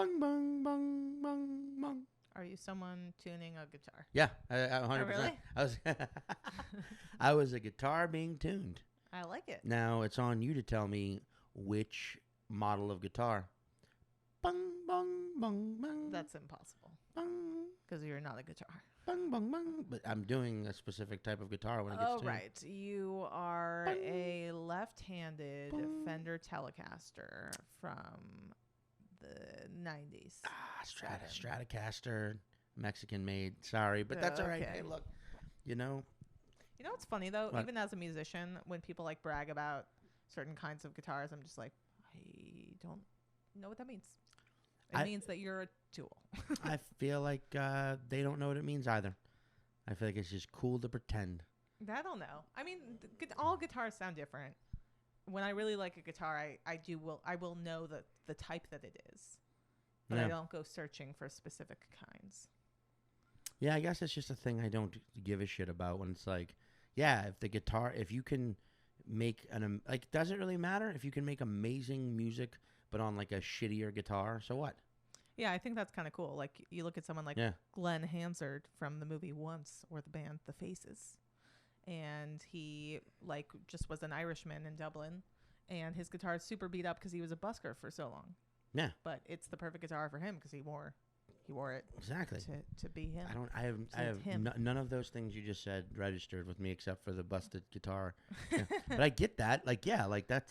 Bung, bung, bung, bung, bung. Are you someone tuning a guitar? Yeah, I 100%. Oh, really? I was, I was a guitar being tuned. I like it. Now it's on you to tell me which model of guitar. Bung, bung, bung, bung. That's impossible Bung, because you're not a guitar. bung, bung, bung. But I'm doing a specific type of guitar when it gets tuned. Right. You are Bung. a left-handed Bung. Fender Telecaster from the 90s. Stratocaster, Mexican made. Sorry, but that's all right. Okay. Hey, look, you know. You know what's funny, though? What? Even as a musician, when people, like, brag about certain kinds of guitars, I'm just like, I don't know what that means. It means that you're a tool. I feel like they don't know what it means either. I feel like it's just cool to pretend. I don't know. I mean, all guitars sound different. When I really like a guitar, I will know the type that it is, but I don't go searching for specific kinds. Yeah, I guess it's just a thing I don't give a shit about when it's like, yeah, if you can make does it really matter if you can make amazing music but on like a shittier guitar? So what? Yeah, I think that's kind of cool. Like you look at someone like Glenn Hansard from the movie Once or the band The Faces. And he like just was an Irishman in Dublin, and his guitar is super beat up because he was a busker for so long. Yeah, but it's the perfect guitar for him because he wore it exactly to be him. I have none of those things you just said registered with me except for the busted guitar. Yeah. But I get that. Like that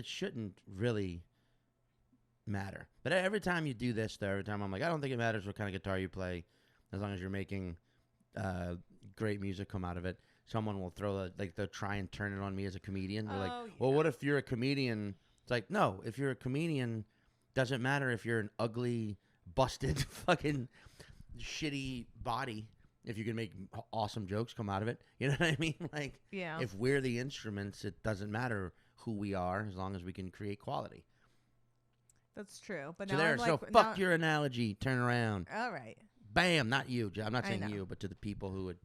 shouldn't really matter. But every time you do this, though, every time I'm like, I don't think it matters what kind of guitar you play, as long as you're making great music come out of it. Someone will they'll try and turn it on me as a comedian. They're like, well, what if you're a comedian? It's like, no, if you're a comedian, doesn't matter if you're an ugly, busted, fucking shitty body. If you can make awesome jokes come out of it, you know what I mean? Like, if we're the instruments, it doesn't matter who we are as long as we can create quality. That's true. But so now fuck your analogy. Turn around. All right. Bam, not you. I'm not saying you, but to the people who would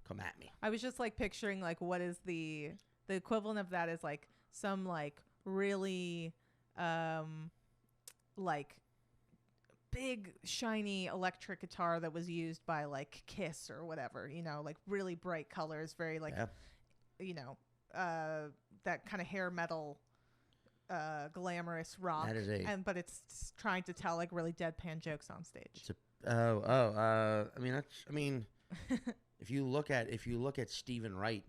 come at me. I was just like picturing like what is the equivalent of that is like some like really like big shiny electric guitar that was used by like Kiss or whatever, you know, like really bright colors, very like you know, that kind of hair metal glamorous rock. But it's trying to tell like really deadpan jokes on stage. I mean, if you look at Stephen Wright,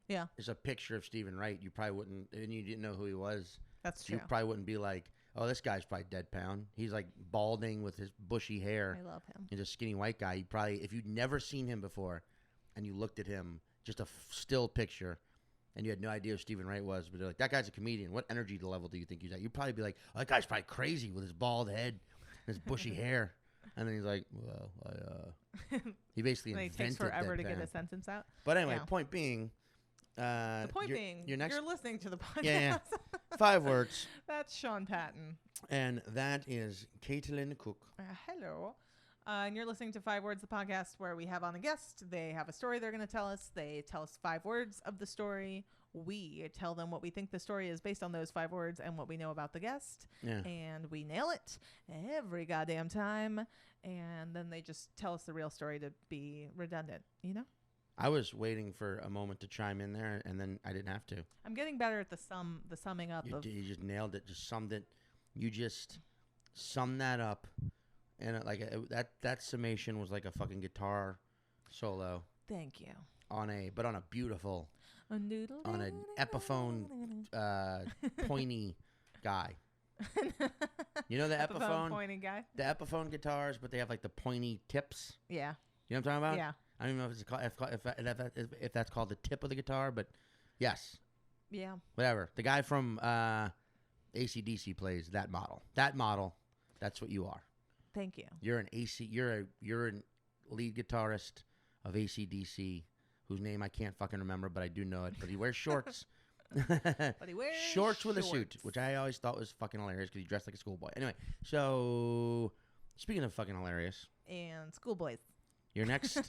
there's a picture of Stephen Wright. You probably wouldn't, and you didn't know who he was. That's true. You probably wouldn't be like, oh, this guy's probably deadpan. He's like balding with his bushy hair. I love him. He's a skinny white guy. If you'd never seen him before, and you looked at him, just a still picture, and you had no idea who Stephen Wright was, but they're like, that guy's a comedian. What energy level do you think he's at? You'd probably be like, oh, that guy's probably crazy with his bald head, his bushy hair. And then he's like, well, he basically invented it takes forever to deadpan. get a sentence out. But anyway, point being. The point being, you're listening to the podcast. Yeah. 5 words. That's Sean Patton. And that is Caitlin Cook. Hello. And you're listening to 5 Words, the podcast where we have on a guest. They have a story they're going to tell us. They tell us 5 words of the story. We tell them what we think the story is based on those 5 words and what we know about the guest. Yeah. And we nail it every goddamn time. And then they just tell us the real story to be redundant, you know? I was waiting for a moment to chime in there, and then I didn't have to. I'm getting better at the summing up. You just nailed it. Just summed it. You just summed that up. And that summation was like a fucking guitar solo. Thank you. On a beautiful, on an Epiphone pointy guy. You know the Epiphone pointy guy? The Epiphone guitars, but they have like the pointy tips. Yeah. You know what I'm talking about? Yeah. I don't even know if that's called the tip of the guitar, but yes. Yeah. Whatever. The guy from AC/DC plays that model. That model, that's what you are. Thank you. You're an you're a lead guitarist of AC/DC, whose name I can't fucking remember, but I do know it. But he wears shorts. But he wears shorts with a suit, which I always thought was fucking hilarious because he dressed like a schoolboy. Anyway, so speaking of fucking hilarious. And schoolboys. Your next,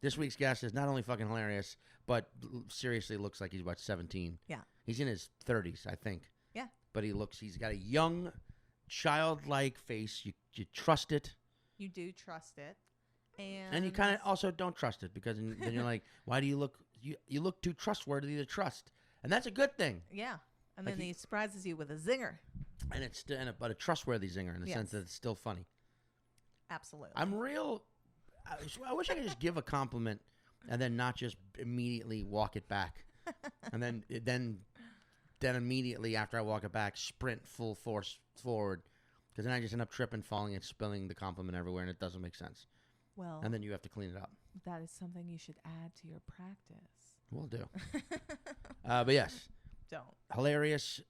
this week's guest is not only fucking hilarious, but seriously looks like he's about 17. Yeah. He's in his 30s, I think. Yeah. But he's got a young childlike face. You trust it. You do trust it. And you kind of also don't trust it because then you're like, why do you look? You look too trustworthy to trust, and that's a good thing. Yeah, and Like then he surprises you with a zinger. And it's but a trustworthy zinger in the sense that it's still funny. Absolutely. I'm real. I wish I could just give a compliment and then not just immediately walk it back, and then immediately after I walk it back, sprint full force forward, because then I just end up tripping, falling, and spilling the compliment everywhere, and it doesn't make sense. Well, and then you have to clean it up. That is something you should add to your practice. Will do. But yes. Don't. Hilarious.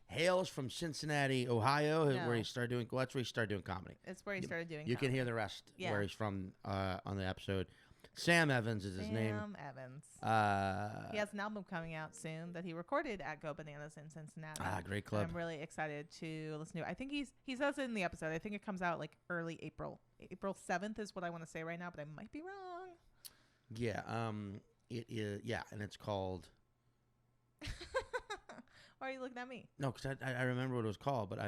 Hails from Cincinnati, Ohio, where he started doing. Well, that's where he started doing comedy. It's where he started doing. You can hear the rest where he's from on the episode. Sam Evans is his name. Sam Evans. He has an album coming out soon that he recorded at Go Bananas in Cincinnati. Great club. I'm really excited to listen to it. I think he says it in the episode. I think it comes out like early April. April 7th is what I want to say right now, but I might be wrong. Yeah. It is. Yeah, and it's called. Why are you looking at me? No, because I remember what it was called, but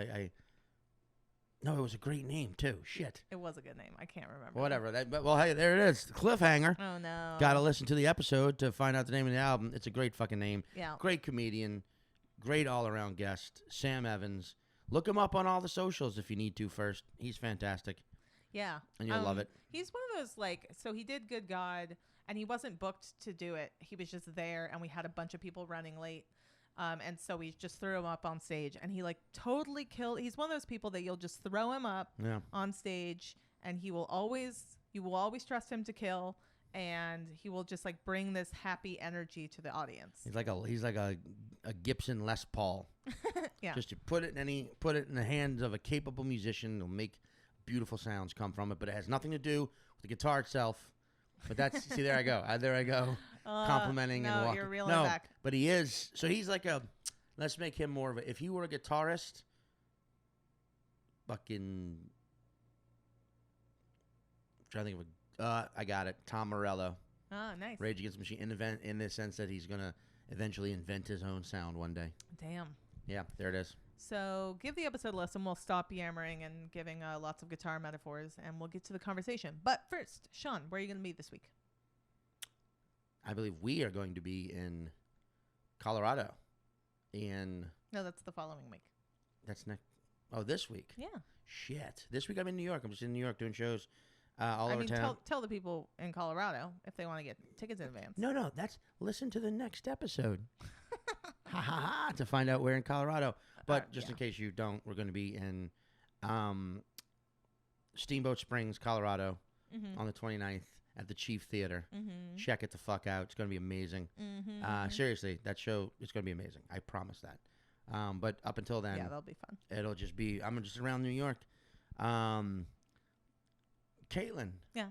No, it was a great name too. Shit. It was a good name. I can't remember. Whatever. Well, hey, there it is. Cliffhanger. Oh no. Got to listen to the episode to find out the name of the album. It's a great fucking name. Yeah. Great comedian. Great all-around guest. Sam Evans. Look him up on all the socials if you need to first. He's fantastic. Yeah. And you'll love it. He's one of those, so he did Good God, and he wasn't booked to do it. He was just there, and we had a bunch of people running late. And so we just threw him up on stage, and he totally killed. He's one of those people that you'll just throw him up on stage, and you will always trust him to kill, and he will just bring this happy energy to the audience. He's like a Gibson Les Paul. Yeah. Just you put it in the hands of a capable musician, it'll make beautiful sounds come from it, but it has nothing to do with the guitar itself. But that's see, there I go. Complimenting and walking. You're reeling back. But he is. So he's let's make him more of a. If he were a guitarist, fucking. I'm trying to think of I got it. Tom Morello. Oh, nice. Rage Against the Machine. In the sense that he's gonna eventually invent his own sound one day. Damn. Yeah, there it is. So give the episode a listen. We'll stop yammering and giving lots of guitar metaphors, and we'll get to the conversation. But first, Sean, where are you going to be this week? I believe we are going to be in Colorado. No, that's the following week. That's next. Oh, this week? Yeah. Shit. This week I'm in New York. I'm just in New York doing shows all over town. Tell the people in Colorado if they want to get tickets in advance. No. Listen to the next episode. Ha ha ha. To find out where in Colorado. But just in case you don't, we're going to be in Steamboat Springs, Colorado on the 29th at the Chief Theater. Mm-hmm. Check it the fuck out. It's going to be amazing. Mm-hmm. Seriously, that show is going to be amazing. I promise that. But up until then, that'll be fun. It'll just be, I'm just around New York. Caitlin. Yeah.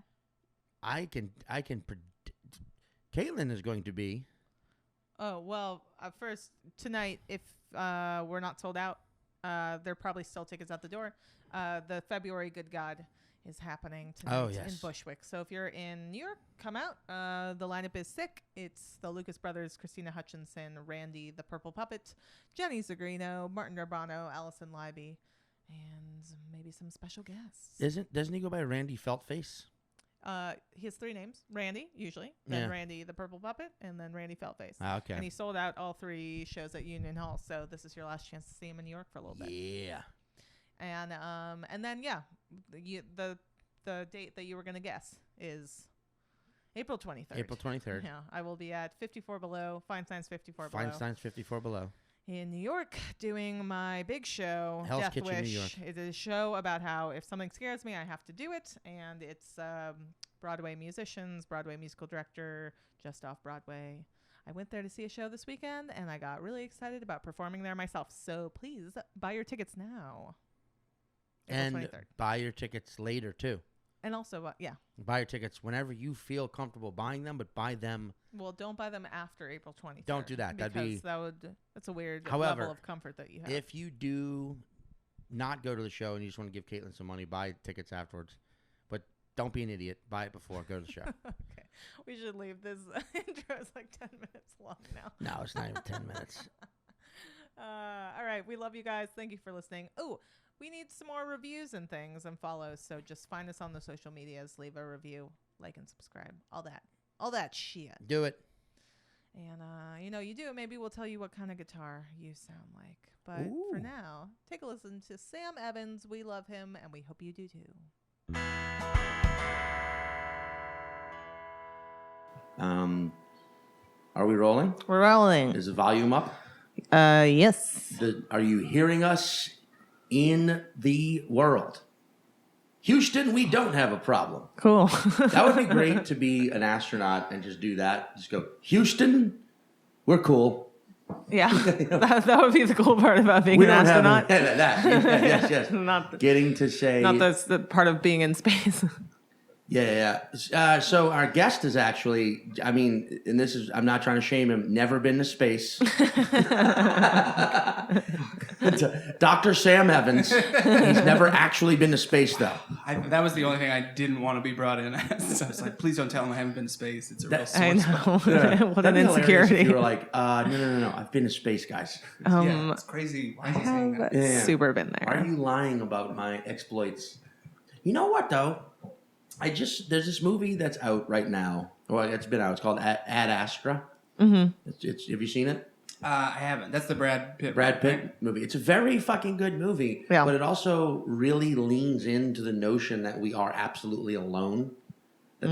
I can predict. Caitlin is going to be. Oh, well, first, tonight, if we're not sold out, there are probably still tickets at the door. The February Good God is happening tonight in Bushwick. So if you're in New York, come out. The lineup is sick. It's the Lucas Brothers, Christina Hutchinson, Randy the Purple Puppet, Jenny Zagrino, Martin Urbano, Allison Libby, and maybe some special guests. Doesn't he go by Randy Feltface? He has 3 names. Randy, usually. Then Randy the Purple Puppet, and then Randy Feltface. Okay. And he sold out all 3 shows at Union Hall, so this is your last chance to see him in New York for a little bit. Yeah. And then the date that you were going to guess is April 23rd. April 23rd. Yeah, I will be at 54 Below, Feinstein's 54 Below. Feinstein's 54 Below. In New York, doing my big show, Hell's Death Kitchen, Wish. New York. It is a show about how if something scares me, I have to do it. And it's Broadway musicians, Broadway musical director, just off Broadway. I went there to see a show this weekend, and I got really excited about performing there myself. So please buy your tickets now. And 23rd. Buy your tickets later, too. And also, Buy your tickets whenever you feel comfortable buying them, but buy them. Well, don't buy them after April 23rd. Don't do that. That's a weird However, level of comfort that you have. If you do not go to the show and you just want to give Caitlin some money, buy tickets afterwards. But don't be an idiot. Buy it before. Go to the show. Okay. We should leave this intro. It's 10 minutes long now. No, it's not even 10 minutes. All right. We love you guys. Thank you for listening. Oh, we need some more reviews and things and follows. So just find us on the social medias, leave a review, like and subscribe, all that shit. Do it. And, you do it. Maybe we'll tell you what kind of guitar you sound like. But for now, take a listen to Sam Evans. We love him, and we hope you do too. Are we rolling? We're rolling. Is the volume up? Yes. Are you hearing us in the world? Houston, we don't have a problem. Cool. That would be great to be an astronaut and just do that. Just go, Houston, we're cool. Yeah, that would be the cool part about being an astronaut. Yes. Getting to say... Not the part of being in space. Yeah. So our guest is actually, and this is, I'm not trying to shame him, never been to space. Dr. Sam Evans. He's never actually been to space, though. That was the only thing I didn't want to be brought in as. I was like, please don't tell him I haven't been to space. It's a real sore I know. spot. What an insecurity. If you were like, no, I've been to space, guys. Yeah, it's crazy. Why is he saying that? Yeah. Super been there. Why are you lying about my exploits? You know what, though? There's this movie that's out right now. Well, it's been out. It's called Ad Astra. Mm-hmm. Have you seen it? I haven't. That's the Brad Pitt movie. It's a very fucking good movie. Yeah. But it also really leans into the notion that we are absolutely alone. That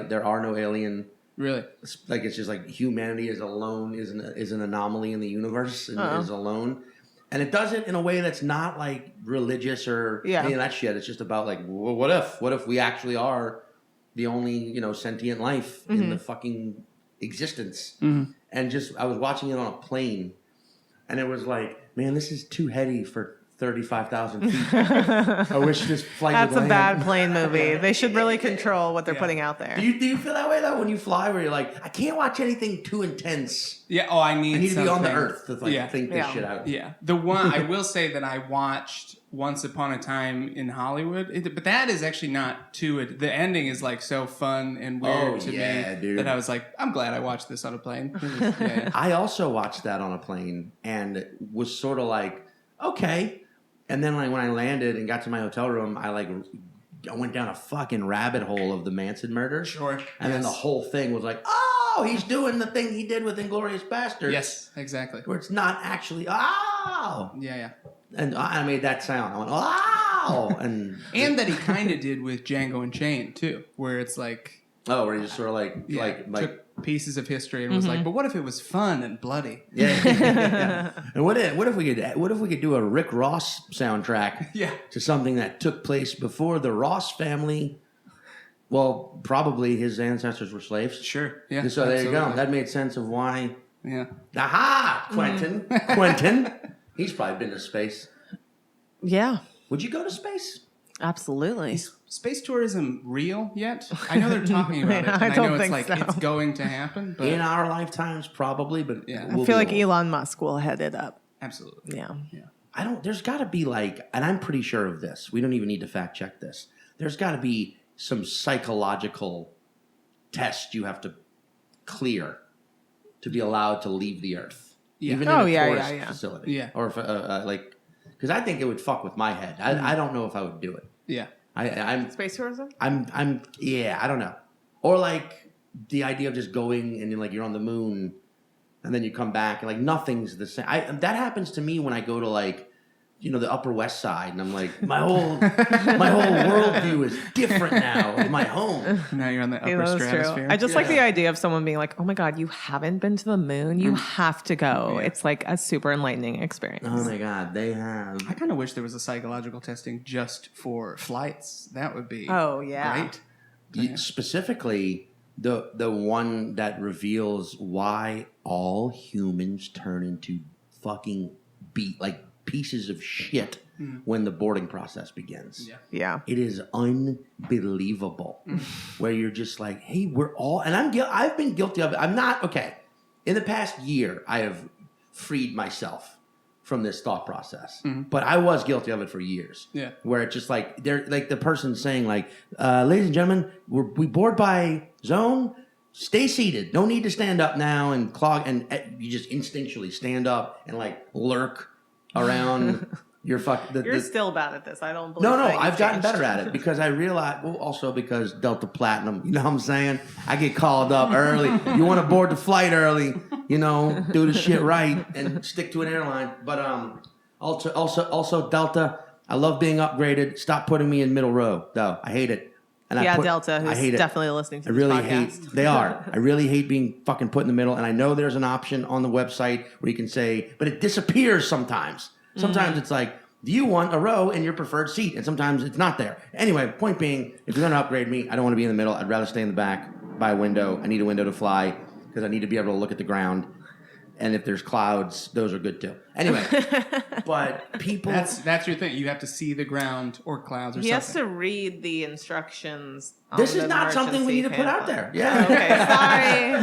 there are no alien. Really? Like it's just like humanity is alone, is an anomaly in the universe and is alone. And it does it in a way that's not like religious or any of that shit. It's just about like, well, what if we actually are the only, sentient life in the fucking existence? Mm-hmm. And I was watching it on a plane and it was like, man, this is too heady for 35,000 feet. I wish this flight That's would a bad plane movie. They should really control what they're putting out there. Do you feel that way though when you fly, where you're like, I can't watch anything too intense? Yeah. Oh, I need to be on the earth to think this shit out. Yeah. The one I will say that I watched Once Upon a Time in Hollywood, but that is actually not too. The ending is like so fun and weird to me dude. that I was like, I'm glad I watched this on a plane. I also watched that on a plane and was sort of like, okay. And then like when I landed and got to my hotel room, I went down a fucking rabbit hole of the Manson murder. Sure. And then the whole thing was like, oh, he's doing the thing he did with Inglourious Basterds. Yes, exactly. Where it's not actually, oh. Yeah. And I made that sound. I went, oh. And that he kind of did with Django Unchained too, where it's like. Oh, where he just sort of like took pieces of history and was like, but what if it was fun and bloody? Yeah. And what if we could do a Rick Ross soundtrack to something that took place before the Ross family? Well, probably his ancestors were slaves. Sure. Yeah. So there you go. That made sense of why. Yeah. Aha, Quentin. He's probably been to space. Yeah. Would you go to space? Absolutely. Is space tourism real yet? I know they're talking about it. I don't know think it's like it's going to happen. But in our lifetimes, probably. But I feel like Elon Musk will head it up. Absolutely. Yeah. There's got to be and I'm pretty sure of this. We don't even need to fact check this. There's got to be some psychological test you have to clear to be allowed to leave the Earth. Yeah. Even in a tourist facility. Yeah. Or because I think it would fuck with my head. I don't know if I would do it. Yeah. I'm space tourism. I don't know. Or like the idea of just going and you're on the moon, and then you come back and nothing's the same. That happens to me when I go to the Upper West Side, and I'm like, my whole worldview is different now. It's my home. Now you're on the upper stratosphere. True. I just like the idea of someone being like, oh my God, you haven't been to the moon. You have to go. Yeah. It's like a super enlightening experience. Oh my God, they have. I kind of wish there was a psychological testing just for flights. That would be great. Specifically, the one that reveals why all humans turn into fucking pieces of shit when the boarding process begins. Yeah. It is unbelievable. Where you're just like, hey, we're all, and I've been guilty of it. I'm not, okay. In the past year, I have freed myself from this thought process. But I was guilty of it for years. Yeah. Where it's just they're the person saying ladies and gentlemen, we board by zone. Stay seated. No need to stand up now and clog. And you just instinctually stand up and like lurk around your You're still bad at this. I don't believe. No, I've gotten better at it because I realize. Well, also because Delta Platinum. You know what I'm saying? I get called up early. You want to board the flight early? You know, do the shit right and stick to an airline. But also Delta. I love being upgraded. Stop putting me in middle row, though. I hate it. And Delta, who's definitely listening to this podcast. They are. I really hate being fucking put in the middle. And I know there's an option on the website where you can say, but it disappears sometimes. Sometimes it's like, do you want a row in your preferred seat? And sometimes it's not there. Anyway, point being, if you're going to upgrade me, I don't want to be in the middle. I'd rather stay in the back by a window. I need a window to fly because I need to be able to look at the ground. And if there's clouds, those are good too. Anyway, but people... That's your thing. You have to see the ground or clouds or something. He has to read the instructions. This is not something we need to put out there. Yeah. Okay.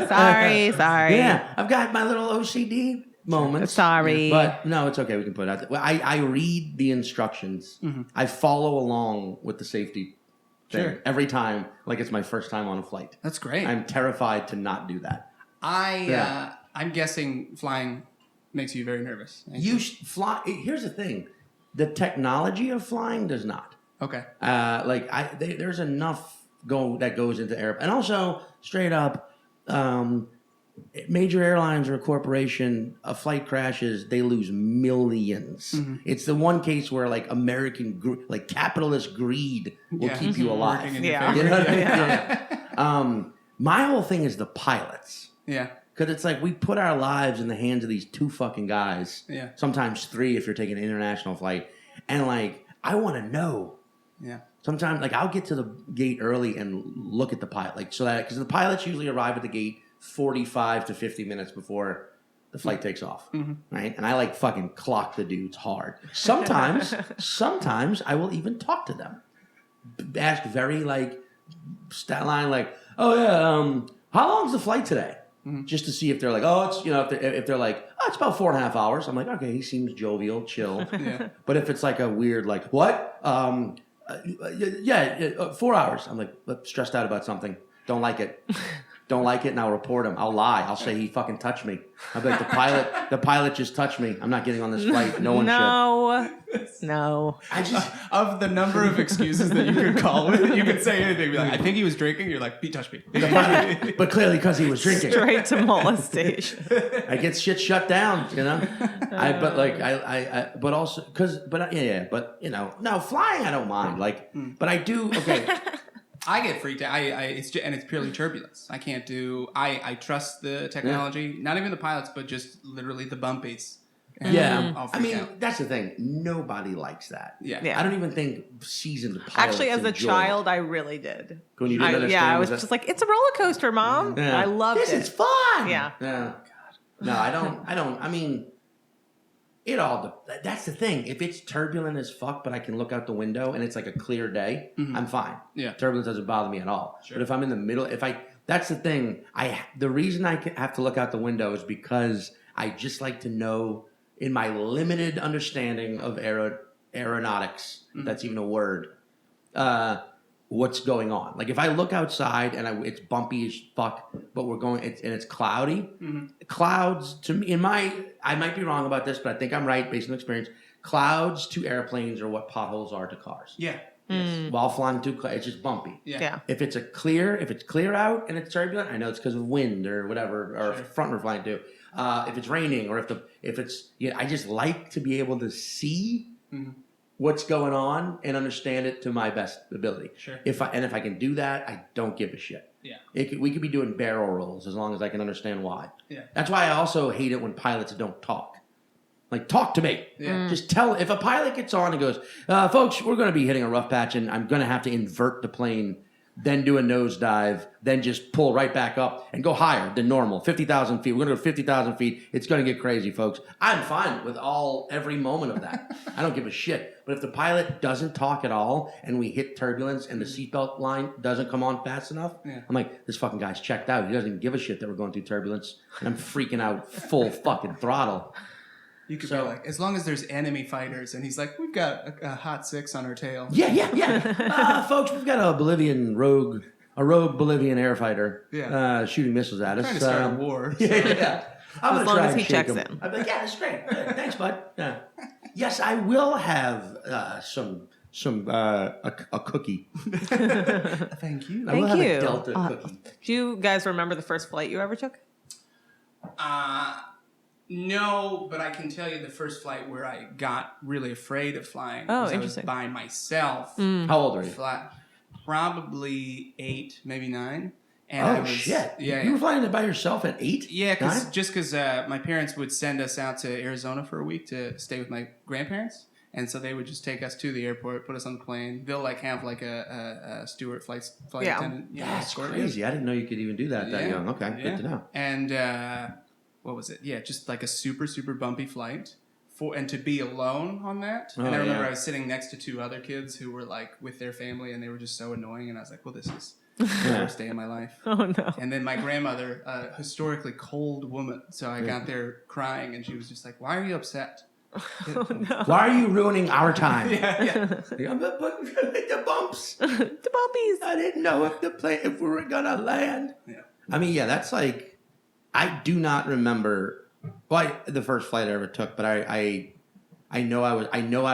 Sorry. Yeah. I've got my little OCD moments. Sorry. But no, it's okay. We can put it out there. Well, I read the instructions. Mm-hmm. I follow along with the safety thing every time, like it's my first time on a flight. That's great. I'm terrified to not do that. I'm guessing flying makes you very nervous. You fly. Here's the thing: the technology of flying does not. Okay. There's enough that goes into air, and also straight up, major airlines or a corporation, a flight crashes, they lose millions. Mm-hmm. It's the one case where like capitalist greed will keep you alive. Yeah. You know what I mean? My whole thing is the pilots. Yeah. Because it's like we put our lives in the hands of these two fucking guys. Yeah. Sometimes three if you're taking an international flight. And like, I want to know. Yeah. Sometimes like I'll get to the gate early and look at the pilot. Like so that because the pilots usually arrive at the gate 45 to 50 minutes before the flight takes off. Mm-hmm. Right? And I like fucking clock the dudes hard. Sometimes I will even talk to them. Ask very like stat line like, oh yeah, how long's the flight today? Mm-hmm. Just to see if they're like, oh, it's if they're like, oh, it's about 4.5 hours. I'm like, okay, he seems jovial, chill. Yeah. But if it's like a weird like, what? 4 hours. I'm like stressed out about something. Don't like it. And I'll report him. I'll lie. I'll say he fucking touched me. I'll be like the pilot just touched me. I'm not getting on this flight. No one should. No. I just of the number of excuses that you could call with, you could say anything. Be like, I think he was drinking. You're like, he touched me. But clearly because he was drinking. Straight to molestation. I get shit shut down, you know. But also no flying I don't mind. Like, but I do. Okay. I get freaked out. It's purely turbulence. I can't do. I trust the technology, not even the pilots, but just literally the bumpies. Yeah, I mean that's the thing. Nobody likes that. Yeah. I don't even think seasoned pilots. Actually, as a child, I really did. When you didn't understand, I was just like, it's a roller coaster, Mom. Yeah. I loved it. This is fun. Yeah. Yeah. No, I don't. I mean, it all. That's the thing. If it's turbulent as fuck, but I can look out the window and it's like a clear day, I'm fine. Yeah. Turbulence doesn't bother me at all. Sure. But if I'm in the middle, that's the thing. The reason I have to look out the window is because I just like to know, in my limited understanding of aeronautics, that's even a word, what's going on. Like if I look outside and it's bumpy as fuck, but it's cloudy. Mm-hmm. Clouds to me, I might be wrong about this, but I think I'm right based on experience. Clouds to airplanes are what potholes are to cars. Yeah. Yes. While flying too close, it's just bumpy. Yeah. If it's clear out and it's turbulent, I know it's because of wind or whatever, or front we're flying to. If it's raining or if it's I just like to be able to see what's going on and understand it to my best ability. Sure. If I can do that, I don't give a shit. Yeah. We could be doing barrel rolls as long as I can understand why. Yeah. That's why I also hate it when pilots don't talk. Like, talk to me. Yeah. Just tell. If a pilot gets on and goes, folks, we're going to be hitting a rough patch and I'm going to have to invert the plane, then do a nosedive, then just pull right back up and go higher than normal. 50,000 feet. We're going to go 50,000 feet. It's going to get crazy, folks. I'm fine with every moment of that. I don't give a shit. But if the pilot doesn't talk at all and we hit turbulence and the seatbelt line doesn't come on fast enough, I'm like, this fucking guy's checked out. He doesn't even give a shit that we're going through turbulence. And I'm freaking out full fucking throttle. You could be like, as long as there's enemy fighters, and he's like, we've got a hot 6 on our tail. Yeah. Folks, we've got a Bolivian rogue a rogue Bolivian air fighter Yeah. shooting missiles at us. Trying to start a war. Yeah. I'm As gonna long try as and he shake checks him. in. I'd be like, yeah, that's great. Good. Thanks, bud. Yeah. Yes, I will have a cookie. Thank you. I will Thank have you. a Delta cookie. Do you guys remember the first flight you ever took? No, but I can tell you the first flight where I got really afraid of flying. Oh, was I was interesting. by myself. How old are you? Probably 8, maybe 9. And Oh I was, shit! Yeah, You were flying it by yourself at 8? Yeah, Nine? because my parents would send us out to Arizona for a week to stay with my grandparents, and so they would just take us to the airport, put us on the plane. They'll have like a steward flight Yeah. attendant. That's escort us. crazy. I didn't know you could even do that Yeah. young. Okay, Yeah. good to know. And what was it? Yeah, just like a super bumpy flight. And to be alone on that. Oh, and I remember yeah. I was sitting next to 2 other kids who were like with their family, and they were just so annoying. And I was like, well, this is the worst day of my life. Oh no. And then my grandmother, a historically cold woman, so I got there crying, and she was just like, "Why are you upset?" Oh no. Why are you ruining our time? Yeah. The bumps. The puppies. I didn't know if we were gonna land. Yeah. I mean, yeah, that's like, I do not remember. Well, the first flight I ever took, but I know I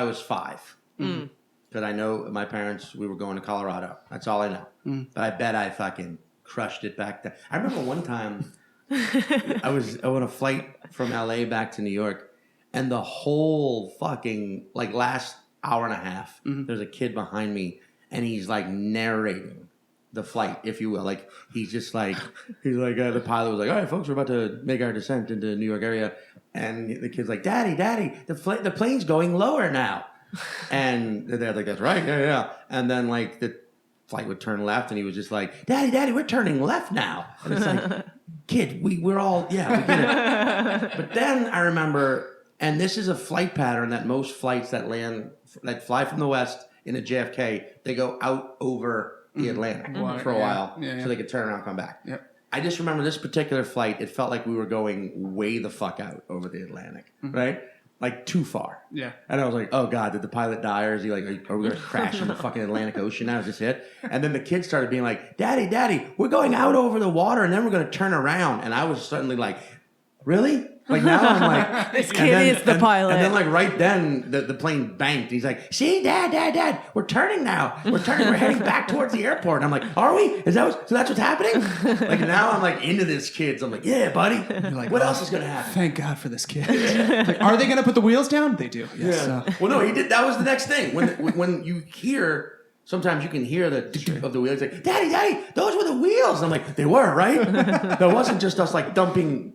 was 5 because I know my parents. We were going to Colorado. That's all I know. But I bet I fucking crushed it back then. I remember one time I was on a flight from LA back to New York, and the whole fucking like last hour and a half, there's a kid behind me, and he's like narrating the flight, if you will. Like he's like the pilot was like, all right, folks, we're about to make our descent into the New York area, and the kid's like, Daddy, the plane's going lower now, and they're like, that's right, yeah. And then like the flight would turn left, and he was just like, Daddy, we're turning left now, and it's like, kid, we're all we get it. But then I remember, and this is a flight pattern that most flights that fly from the west into JFK, they go out over the Atlantic for a while, so they could turn around and come back. Yep. I just remember this particular flight, it felt like we were going way the fuck out over the Atlantic, right? Like too far. Yeah. And I was like, oh God, did the pilot die, or is he like, are we going to crash in the fucking Atlantic Ocean now? Is this it? And then the kids started being like, Daddy, we're going out over the water, and then we're going to turn around. And I was suddenly like, really? Like now I'm like, This kid is the pilot. And then like right then the plane banked. He's like, see, Dad, we're turning now. We're heading back towards the airport. And I'm like, are we? So that's what's happening? Like now I'm like into this kid. So I'm like, yeah, buddy. like, What else is gonna happen? Thank God for this kid. Like, are they going to put the wheels down? They do. Yes. Yeah. Well, no, he did. That was the next thing. When you hear, sometimes you can hear the tick of the wheels. Like, Daddy, those were the wheels. And I'm like, they were, right? That wasn't just us like dumping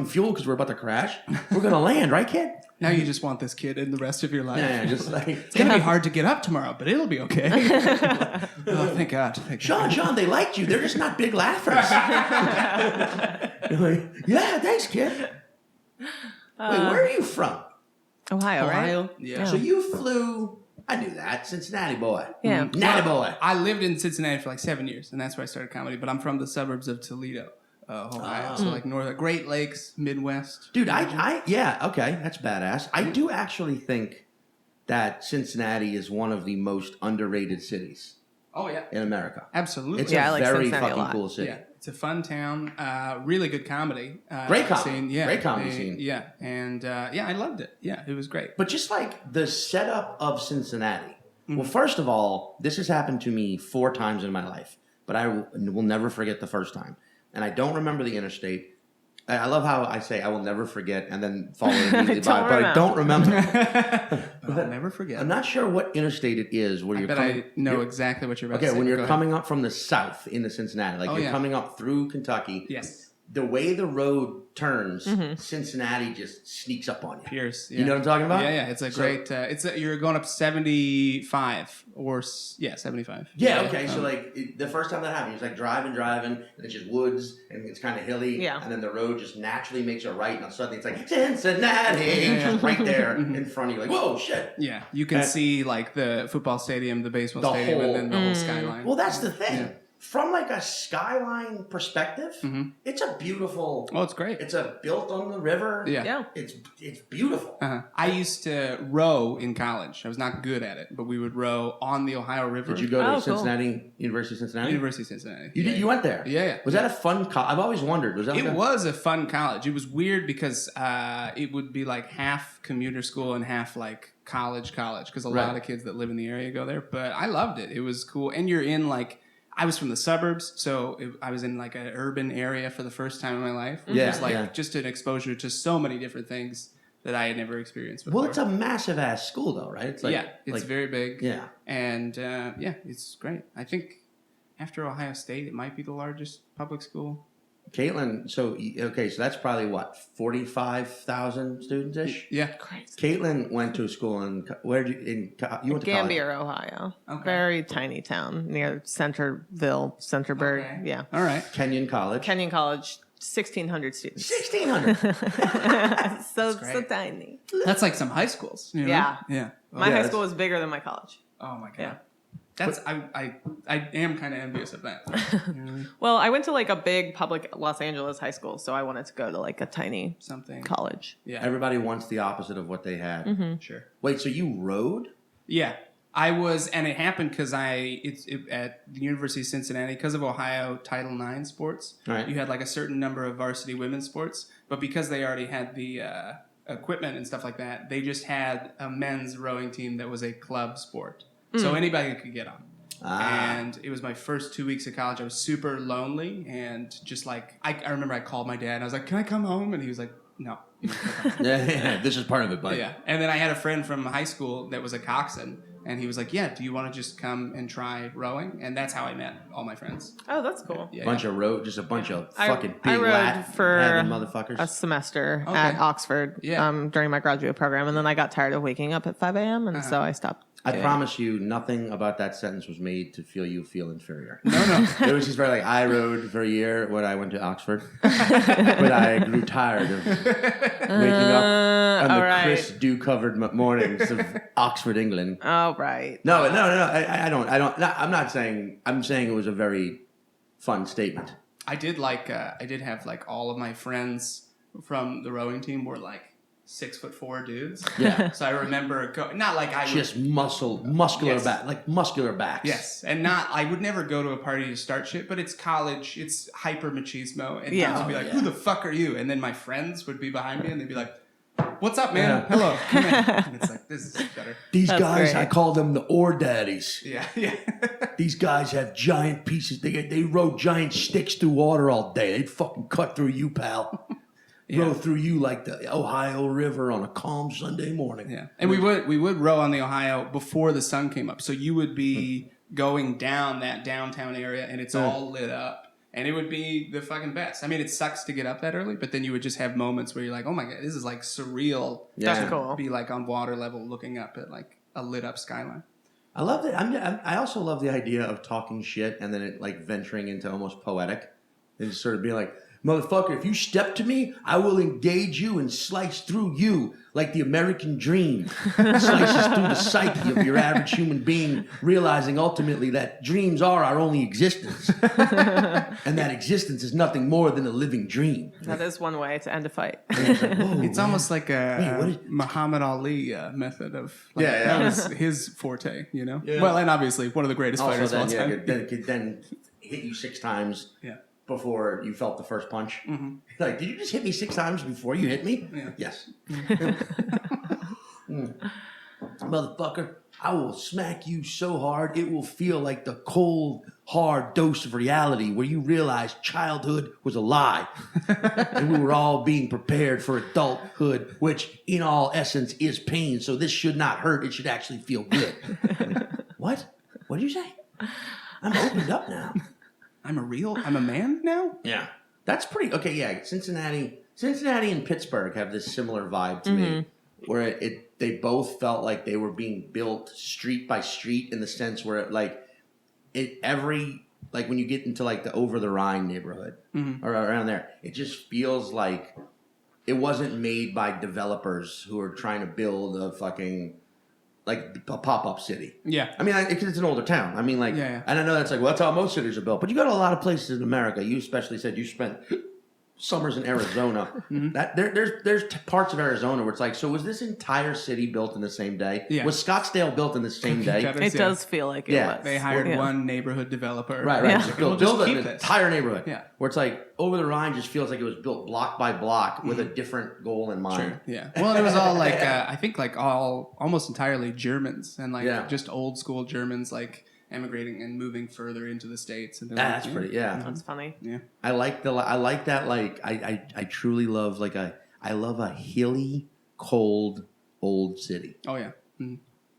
fuel because we're about to crash. We're gonna land, right, kid? Now you just want this kid in the rest of your life. Yeah, just like It's going to be hard to get up tomorrow, but it'll be okay. Oh, thank God. Sean, they liked you. They're just not big laughers. You're like, yeah, thanks, kid. Wait, where are you from? Ohio, right? Yeah. So you flew. I knew that. Cincinnati boy. Yeah. Natty boy. I lived in Cincinnati for like 7 years, and that's where I started comedy. But I'm from the suburbs of Toledo, Ohio. So like north, Great Lakes, Midwest. Dude, yeah, okay, that's badass. I do actually think that Cincinnati is one of the most underrated cities Oh yeah, in America. absolutely. It's Yeah, I a like very Cincinnati a fucking lot. cool city. Yeah, it's a fun town. Really good comedy. Great comedy. Scene. Yeah, Great comedy scene. Yeah, and I loved it. Yeah, it was great. But just like the setup of Cincinnati. Well, first of all, this has happened to me 4 times in my life, but I will never forget the first time. And I don't remember the interstate. I love how I say I will never forget and then follow it immediately by, but I don't remember. I'll never forget. I'm not sure what interstate it is where you're I coming. know exactly what you're about to say. Okay, when Go you're ahead. coming up from the south into Cincinnati, like Oh, you're yeah. coming up through Kentucky, Yes. the way the road turns, Cincinnati just sneaks up on you. Pierce. Yeah. You know what I'm talking about? Yeah. It's a great. You're going up 75 or 75. Yeah, okay. So like the first time that happened, it's like driving, and it's just woods, and it's kind of hilly, Yeah. and then the road just naturally makes a right, and suddenly it's like Cincinnati, just right there in front of you, like whoa, shit. Yeah, you can see like the football stadium, the baseball The stadium, whole- and then the whole skyline. Well, that's the thing. Yeah. from like a skyline perspective, it's a beautiful. Oh, it's great. It's built on the river. Yeah. It's beautiful. I used to row in college. I was not good at it, but we would row on the Ohio River. Did you go to cool. Cincinnati, University of Cincinnati? University of Cincinnati. You went there? Yeah. Was that a fun I've always wondered. Was that It was a fun college. It was weird because it would be like half commuter school and half like college because a lot of kids that live in the area go there. But I loved it. It was cool. And you're in like, I was from the suburbs, so I was in like an urban area for the first time in my life. Which was like just an exposure to so many different things that I had never experienced before. Well, it's a massive ass school though, right? It's like, it's very big. Yeah. And it's great. I think after Ohio State, it might be the largest public school. Caitlin, so that's probably what, 45,000 students ish? Yeah. Crazy. Caitlin went to a school you went to college? Gambier, Ohio. Okay. Very tiny town near Centerville, Centerburg. Okay. Yeah. All right. Kenyon College. Kenyon College, 1,600 students. 1,600. so great. tiny. That's like some high schools. You know? Yeah. Yeah. My high school was bigger than my college. Oh my god. Yeah. That's I am kind of envious of that. Well, I went to like a big public Los Angeles high school, so I wanted to go to like a tiny Something. college. Yeah. Everybody wants the opposite of what they had. Sure. Wait, so you rode? Yeah. I was, and it happened because at the University of Cincinnati, because of Ohio Title IX sports, Right. you had like a certain number of varsity women's sports, but because they already had the equipment and stuff like that, they just had a men's rowing team that was a club sport. So anybody could get on. And it was my first 2 weeks of college. I was super lonely and just like, I remember I called my dad and I was like, can I come home? And he was like, no. You can't come home. Yeah, this is part of it, bud. Yeah. And then I had a friend from high school that was a coxswain. And he was like, yeah, do you want to just come and try rowing? And that's how I met all my friends. Oh, that's cool. Yeah, Bunch of just a bunch of I- fucking I big rode Latin for having motherfuckers. A semester Okay. at Oxford Yeah. during my graduate program, and then I got tired of waking up at 5 a.m. and so I stopped. I doing it. promise you, nothing about that sentence was made to feel inferior. No. It was just very like, I rode for a year when I went to Oxford, but I grew tired of waking up on all the right. crisp, dew-covered mornings of Oxford, England. Oh, right. No. I don't. I'm not saying. I'm saying it was a very fun statement. I did have like all of my friends from the rowing team were like 6'4" dudes. Yeah. So I remember not like I Just would, muscular Yes. back, like muscular backs. yes, and not I would never go to a party to start shit, but it's college, it's hyper machismo, and Yeah. dudes would be like, Yeah. "Who the fuck are you?" And then my friends would be behind me, and they'd be like, "What's up, man? Yeah. Hello." Come in. And it's like, this is better. These That's guys, great. I call them the ore daddies. Yeah. These guys have giant pieces. They rode giant sticks through water all day. They'd fucking cut through you, pal. Row through you like the Ohio River on a calm Sunday morning. Yeah, and we would row on the Ohio before the sun came up. So you would be going down that downtown area, and it's all lit up, and it would be the fucking best. I mean, it sucks to get up that early, but then you would just have moments where you're like, oh my god, this is like surreal. Yeah. That's cool. Be like on water level, looking up at like a lit up skyline. I love it. I also love the idea of talking shit and then it like venturing into almost poetic and just sort of being like, motherfucker, if you step to me, I will engage you and slice through you like the American dream slices through the psyche of your average human being, realizing ultimately that dreams are our only existence. And that existence is nothing more than a living dream. That is one way to end a fight. It's almost like a what is- Muhammad Ali method of like, Yeah, yeah. that was his forte, you know. Yeah. Well, and obviously one of the greatest Also, fighters of all then, time. then it could then hit you 6 times Yeah. before you felt the first punch. Mhm. Like, did you just hit me 6 times before you hit me? Yeah. Yes. Motherfucker, I will smack you so hard it will feel like the cold, hard dose of reality where you realize childhood was a lie. And we were all being prepared for adulthood, which in all essence is pain. So this should not hurt. It should actually feel good. Like, what? What did you say? I'm opened up now. I'm a man now. Yeah. That's pretty okay. Yeah, Cincinnati and Pittsburgh have this similar vibe to me, where they both felt like they were being built street by street in the sense where like when you get into like the Over the Rhine neighborhood or around there, it just feels like it wasn't made by developers who are trying to build a fucking like a pop-up city. Yeah. I mean, because it's an older town. I mean, like, Yeah. and I know that's like, well, that's how most cities are built. But you got a lot of places in America. You especially said you spent summers in Arizona. That there's parts of Arizona where it's like, so was this entire city built in the same day? Yeah. Was Scottsdale built in the same day? It does feel like it was. They hired one neighborhood developer. Right. Yeah. Just We'll build just an keep this. entire neighborhood. Yeah. Where it's like over the Rhine just feels like it was built block by block with a different goal in mind. Sure. Yeah. Well, it was all like I think like almost entirely Germans and like just old school Germans like emigrating and moving further into the States. And That's pretty. Yeah. That's funny. Yeah. I like that. Like I truly love I love a hilly, cold, old city. Oh yeah.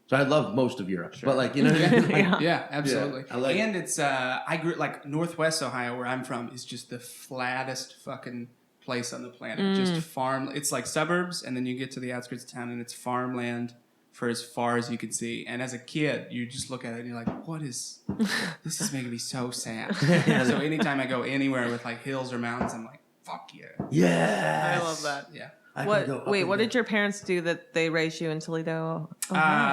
So I love most of Europe, Sure. but like, you know, what I mean? Like, Yeah, absolutely. I like and it's I grew like Northwest Ohio, where I'm from, is just the flattest fucking place on the planet. Just farm. It's like suburbs, and then you get to the outskirts of town, and it's farmland for as far as you can see. And as a kid, you just look at it and you're like, "What is this? Is making me so sad." So anytime I go anywhere with like hills or mountains, I'm like, "Fuck yeah!" Yes. I love that. Yeah. What did your parents do that they raised you in Toledo?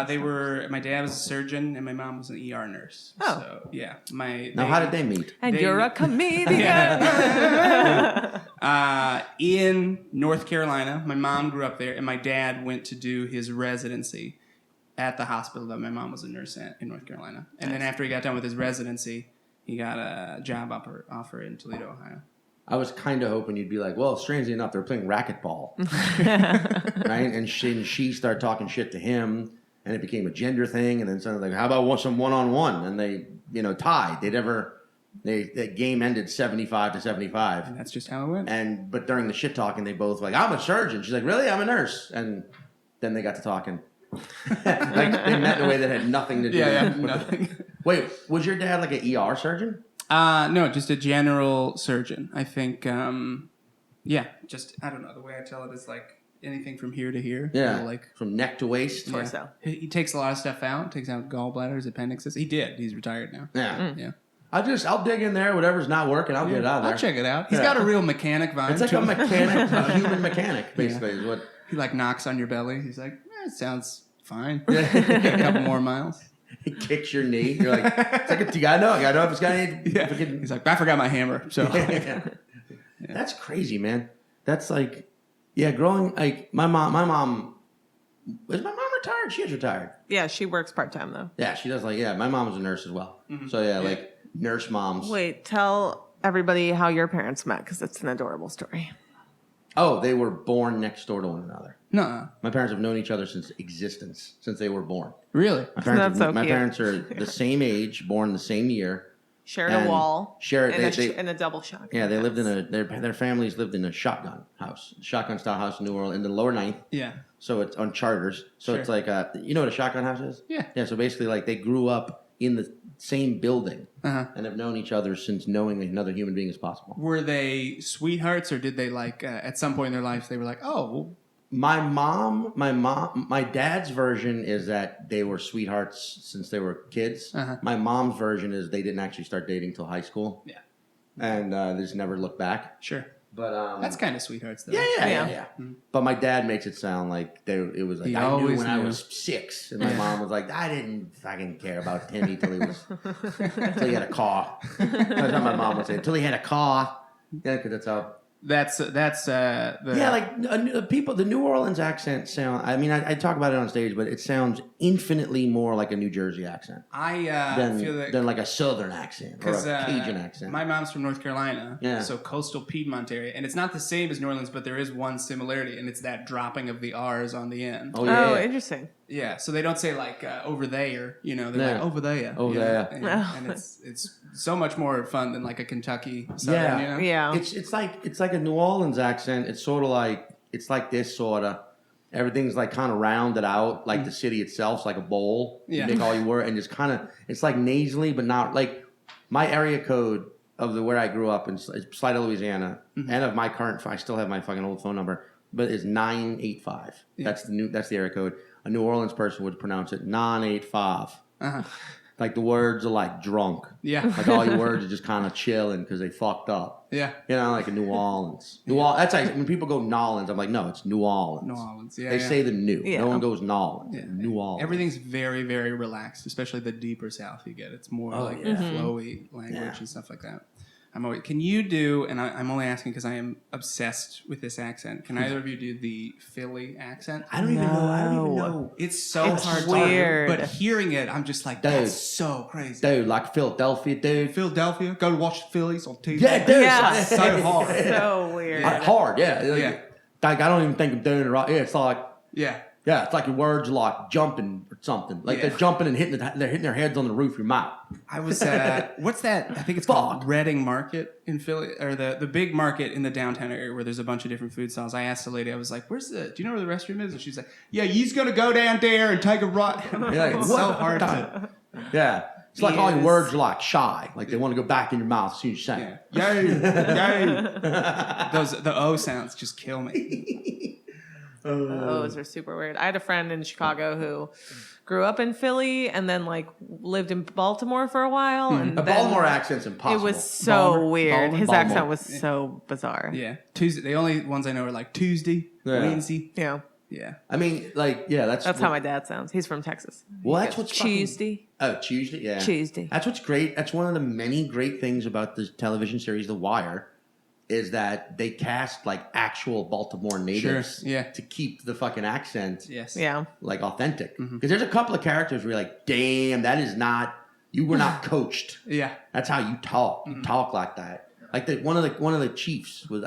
They were. My dad was a surgeon, and my mom was an ER nurse. Oh. So yeah. Now, how did they meet? And you're a comedian. In North Carolina. My mom grew up there, and my dad went to do his residency at the hospital that my mom was a nurse at in North Carolina. And then after he got done with his residency, he got a job offer in Toledo, Ohio. I was kind of hoping you'd be like, well, strangely enough, they're playing racquetball, right? And she started talking shit to him, and it became a gender thing. And then suddenly, like, how about some one-on-one? And they, tied. That game ended 75-75. And that's just how it went. But during the shit talking, they both like, I'm a surgeon. She's like, really? I'm a nurse. And then they got to talking. Like they met in a way that had nothing to do. Yeah, with nothing. Wait, was your dad like an ER surgeon? No, just a general surgeon. I think, just, I don't know. The way I tell it is like anything from here to here. Yeah. Like From neck to waist. Yeah. Torso. He takes a lot of stuff out. Takes out gallbladders, appendixes. He did. He's retired now. Yeah. Yeah. I'll dig in there. Whatever's not working, I'll get it out of there. I'll check it out. He's Yeah. got a real mechanic vibe. It's like to a him. mechanic, a human mechanic, basically. Is what. He like knocks on your belly. He's like, it sounds fine. Yeah. A couple more miles. He kicks your knee. You're like, it's like you gotta know if it's got any. Yeah. He's like, I forgot my hammer. So Yeah. That's crazy, man. That's like, growing like my mom. Is my mom retired? She is retired. Yeah, she works part time though. Yeah, she does. Like, my mom was a nurse as well. Mhm. So like nurse moms. Wait, tell everybody how your parents met because it's an adorable story. Oh, they were born next door to one another. no, My parents have known each other since existence, since they were born. really. That's so My cute. parents are the same age, born the same year. Shared And a wall. shared- and, they- and a double shotgun. Yeah, they lived in house. their families lived in a shotgun style house in New Orleans, in the lower ninth. Yeah. So it's on charters. So it's Sure. like you know what a shotgun house is? Yeah. Yeah. So basically, like they grew up in the same building Uh-huh. and have known each other since knowing another human being is possible. Were they sweethearts, or did they like at some point in their life they were like, oh, well, My dad's version is that they were sweethearts since they were kids. Uh-huh. My mom's version is they didn't actually start dating till high school. Yeah. And they just never looked back. sure. But That's kind of sweethearts, though. yeah. Mhm. But my dad makes it sound like it was like He I knew always when I knew. was 6, and my Yeah. mom was like, I didn't fucking care about Timmy till he had a car. That's how my mom would say, till he had a car. Yeah, because that's how. That's the People. The New Orleans accent sound. I mean, I talk about it on stage, but it sounds infinitely more like a New Jersey accent I feel that than like a Southern accent or a because Cajun accent. my mom's from North Carolina, Yeah. so coastal Piedmont area, and it's not the same as New Orleans, but there is one similarity, and it's that dropping of the R's on the end. Oh yeah. Oh, interesting. Yeah, so they don't say like over there, they're Yeah. like over there, Over you know? there. and, Oh. and it's so much more fun than like a Kentucky Southern, Yeah. you know? Yeah. It's like a New Orleans accent. It's sort of like this sort of. Everything's like kind of rounded out, like the city itself's like a bowl. Yeah. You make all you were, and it's it's like nasally, but not like my area code of where I grew up in Slida, Louisiana, Mhm. and of my current. I still have my fucking old phone number, but it's 985. Yeah. That's the area code. A New Orleans person would pronounce it 985. Uh-huh. Like the words are like drunk. Yeah. Like all your words are just kind of chilling because they fucked up. Yeah. You know, like in New Orleans. That's like when people go Nolans, I'm like, no, it's New Orleans. New Orleans. Yeah. They say the new. Yeah. No one goes Nolans. Yeah. New Orleans. Everything's very, very relaxed, especially the deeper south you get. It's more Oh, like yeah. flowy language Yeah. and stuff like that. Can you do, and I'm only asking because I am obsessed with this accent. Can either of you do the Philly accent? I don't even No. know. It's so It's hard weird. to but hearing it, I'm just like, Dude. that's so crazy. Dude, like Philadelphia, dude. Philadelphia, go watch the Phillies on TV. Yeah, dude. Yeah. it's So hard. So weird. Hard, yeah. Yeah. Like, I don't even think I'm doing it right. Yeah, it's like, Yeah. yeah, it's like your words like jumping or something. Like Yeah. they're jumping and they're hitting their heads on the roof of your mouth. I was at, what's that? I think it's called Reading Market in Philly, or the big market in the downtown area where there's a bunch of different food stalls. I asked the lady, I was like, do you know where the restroom is? And she's like, yeah, you's going to go down there and take a right. You're like, It's what? so hard to, Yeah. It's like all your Yes. words are like shy. Like they want to go back in your mouth as soon as you say it. yeah. Yay, yay. The O sounds just kill me. Those are super weird. I had a friend in Chicago who grew up in Philly and then like lived in Baltimore for a while. And A then Baltimore accent's impossible. It was so Balmer- weird. Balmer- His Balmer. accent was so bizarre. Yeah. Tuesday. The only ones I know are like Tuesday, Yeah. Wednesday. Yeah. Yeah. I mean, like, yeah, that's That's how my dad sounds. He's from Texas. Well, that's what's fucking- Tuesday. Oh, Tuesday, yeah. Tuesday. That's what's great. That's one of the many great things about the television series The Wire, is that they cast like actual Baltimore natives Sure, yeah. to keep the fucking accent Yes. Yeah. like authentic. Because Mhm. there's a couple of characters where you're like, damn, that is not, you were not coached. Yeah. That's how you talk. You Mhm. talk like that. Like one of the chiefs was.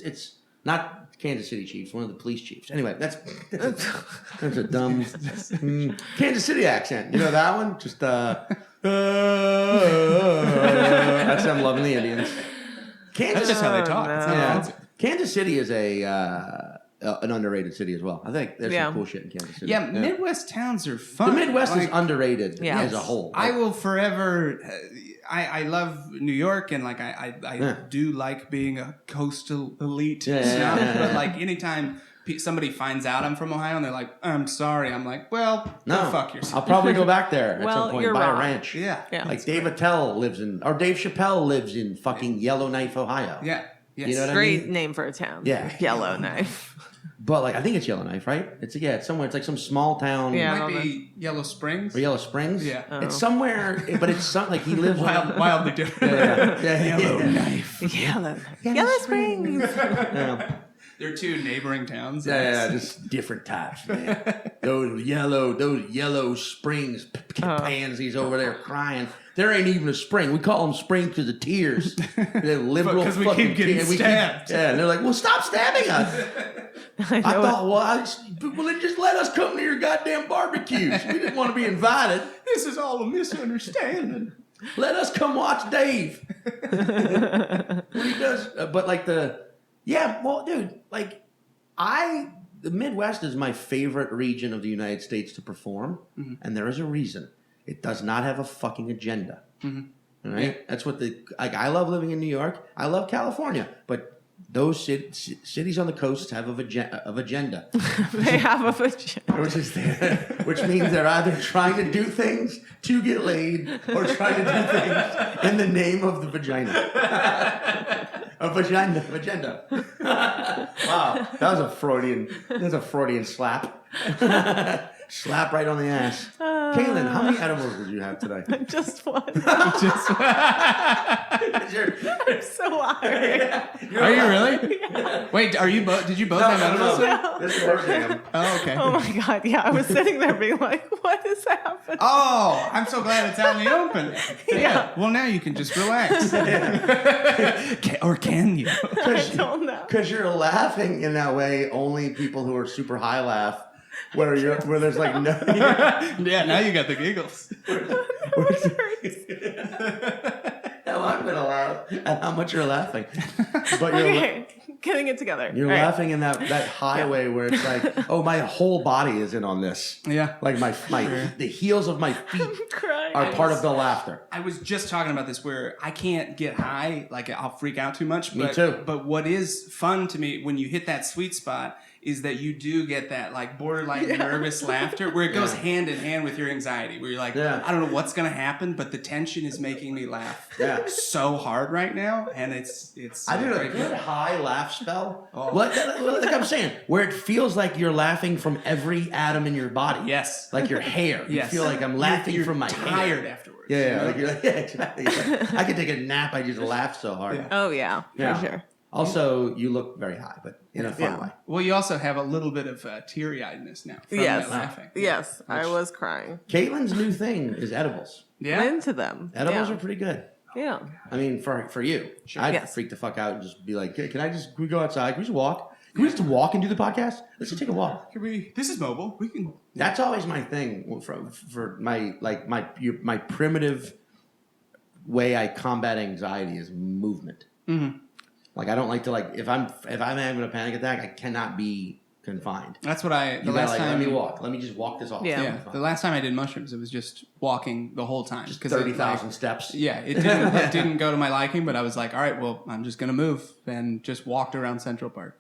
It's not Kansas City Chiefs. One of the police chiefs. Anyway, that's a dumb Kansas City accent. You know that one? Just that's them loving the Indians. That's Kansas. just how they talk. It's not Yeah. fancy. Kansas City is an underrated city as well. I think there's Yeah. some cool shit in Kansas City. Yeah, Midwest towns are fun. The Midwest is Like, underrated Yeah. as a whole. I will forever. I love New York, and like I Yeah. do like being a coastal elite Yeah, snob. yeah, yeah, But yeah. like anytime somebody finds out I'm from Ohio and they're like, "I'm sorry," I'm like, "Well, No, go fuck yourself." I'll probably go back there at Well, some point. you're Buy a wrong. ranch. Yeah, Yeah. Like Dave Attell lives in, or Dave Chappelle lives in fucking Yellowknife, Ohio. yeah, yes. You know what I Great mean? name for a town. Yeah. Yellowknife. But like, I think it's Yellowknife, right? It's somewhere. It's like some small town. Yeah. It I might don't be Yellow Springs. Or Yellow Springs. Yeah. Oh. It's somewhere, but it's like he lives Wildly different. Yeah. Yellowknife. Yellow Springs. Yeah. They're two neighboring towns. Yeah, just different types, man. those yellow springs pansies over there crying. There ain't even a spring. We call them springs because of tears. They're liberal Because we fucking keep getting kids. stabbed. Yeah, and they're like, well, stop stabbing us. I I know it. thought, well, then just let us come to your goddamn barbecues. We didn't want to be invited. This is all a misunderstanding. Let us come watch Dave. When he does, but like dude, like the Midwest is my favorite region of the United States to perform, Mhm. and there is a reason. It does not have a fucking agenda. Mhm. All right, Yeah. that's what I love living in New York. I love California, but those cities on the coast have of agenda. They have a vagina. Which means they're either trying to do things to get laid or trying to do things in the name of the vagina. A vagina. Wow, that was a Freudian slap. Slap right on the ass. Kaylin, how many edibles did you have today? Just one. Just, I'm so hungry. are you really? Wait, are you both? Did you both have edibles? No. This is Birmingham. Oh, okay. Oh my god, yeah. I was sitting there being like, what is happening? Oh, I'm so glad it's out in the open. Yeah. Well, now you can just relax. Or can you? I don't know. Because you're laughing in that way, only people who are super high laugh. Where there's like no. Yeah, now you got the giggles. Hell, I'm gonna laugh at how much you're laughing. But Okay, getting it together. you're All right. laughing in that highway where it's like, oh, my whole body is in on this. Yeah. Like the heels of my feet I'm crying. are part of the laughter. I was just talking about this where I can't get high, like I'll freak out too much. Me But, too. But what is fun to me when you hit that sweet spot is that you do get that like borderline nervous laughter where it goes hand in hand with your anxiety, where you're like, I don't know what's gonna happen, but the tension is making me laugh so hard right now, and it's. I do a good high laugh spell. Like I'm saying, where it feels like you're laughing from every atom in your body. Yes, like your hair. You feel like I'm laughing you're from my tired hair. afterwards. Yeah, like you're like, exactly. I could take a nap. I just laugh so hard. Oh yeah, for sure. Also, you look very high, but in a fun way. Well, you also have a little bit of teary-eyedness now from that laughing. Yes, I was crying. Caitlin's new thing is edibles. Yeah, I'm into them. Edibles are pretty good. Yeah. I mean, for you, I'd freak the fuck out and just be like, hey, can we go outside? Can we just walk? Can we just walk and do the podcast? Let's just take a walk. This is mobile. We can. That's always my thing for my primitive way I combat anxiety is movement. Mm-hmm. Like I don't like to if I'm having a panic attack, I cannot be confined. That's what I. The last time, let me walk. Let me just walk this off. Yeah. The last time I did mushrooms, it was just walking the whole time. Just 30,000 steps. Yeah, it didn't go to my liking, but I was like, all right, well, I'm just gonna move, and just walked around Central Park.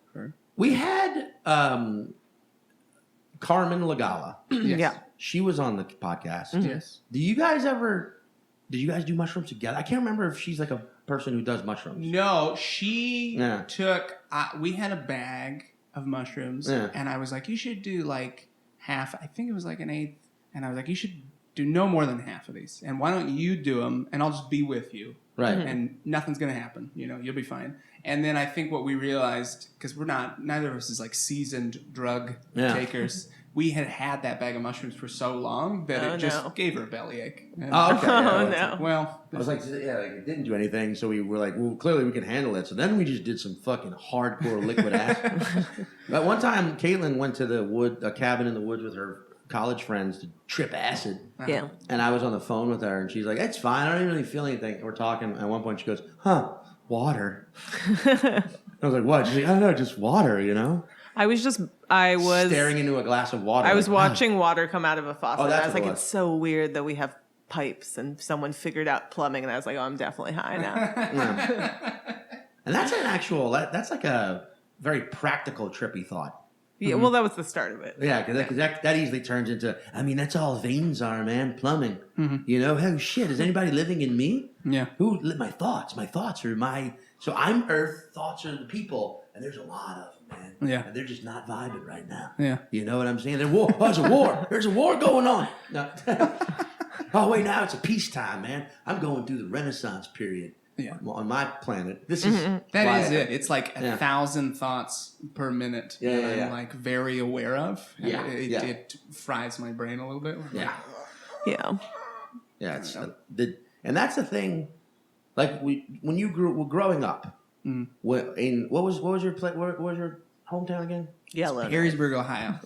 We had Carmen Lagala. Yes. Yeah. She was on the podcast. Mm-hmm. Yes. Did you guys do mushrooms together? I can't remember if she's like a person who does mushrooms. No, she took. We had a bag of mushrooms, and I was like, you should do like half. I think it was like an eighth, and I was like, you should do no more than half of these, and why don't you do them, and I'll just be with you. Right. And nothing's gonna happen. You'll be fine. And then I think what we realized, because neither of us is like seasoned drug takers. We had that bag of mushrooms for so long that it just gave her a bellyache. Okay. No. Well, I was like, it didn't do anything. So we were like, well, clearly we can handle it. So then we just did some fucking hardcore liquid acid. But one time, Caitlin went to a cabin in the woods with her college friends to trip acid. Yeah. And I was on the phone with her, and she's like, it's fine. I don't even really feel anything. We're talking. At one point, she goes, water. I was like, what? She's like, I don't know, just water, I was staring into a glass of water. I was watching water come out of a faucet. That's I was like, what it it's so weird that we have pipes and someone figured out plumbing, and I was like, oh, I'm definitely high now. And that's an actual. That's like a very practical, trippy thought. Yeah, well, that was the start of it. Yeah, because that easily turns into. I mean, that's all veins are, man. Plumbing. Oh shit! Is anybody living in me? Yeah. Who? My thoughts. My thoughts are my. So I'm Earth. Thoughts are the people, and there's a lot of them, man. Yeah. And they're just not vibing right now. Yeah. You know what I'm saying? There's war. There's a war. There's a war going on. No. Oh wait, now it's a peacetime, man. I'm going through the Renaissance period. Yeah. On my planet, this is that is it. It's like 1,000 thoughts per minute that I'm like very aware of. Yeah. It fries my brain a little bit. Yeah. Yeah. Yeah. It's and that's the thing. Like when you were growing up, what was your what was your hometown again? Yellow. Perrysburg, Ohio.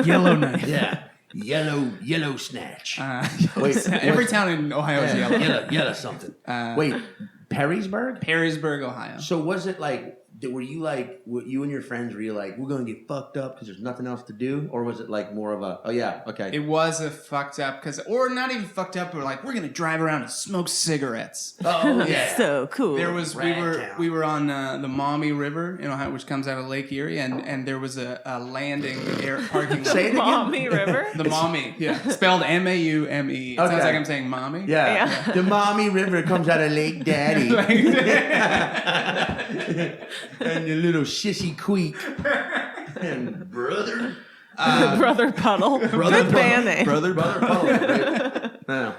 Yellowknife. Yeah. Yellow snatch. Every town in Ohio is yellow. Yellow something. Wait, Perrysburg? Perrysburg, Ohio. So was it like, were you and your friends, were you like, we're going to get fucked up because there's nothing else to do? Or was it like more of a, oh yeah, okay. It was a fucked up, or not even fucked up, but like, we're going to drive around and smoke cigarettes. Oh yeah. So cool. There was, we were on the Maumee River in Ohio, which comes out of Lake Erie, and there was a landing parking lot. Say it again. Maumee River? The Maumee, spelled M-A-U-M-E. It sounds like I'm saying mommy. Yeah. The Maumee River comes out of Lake Daddy. And your little sissy queek. And brother. Brother Puddle. Good band name. Brother Puddle. No.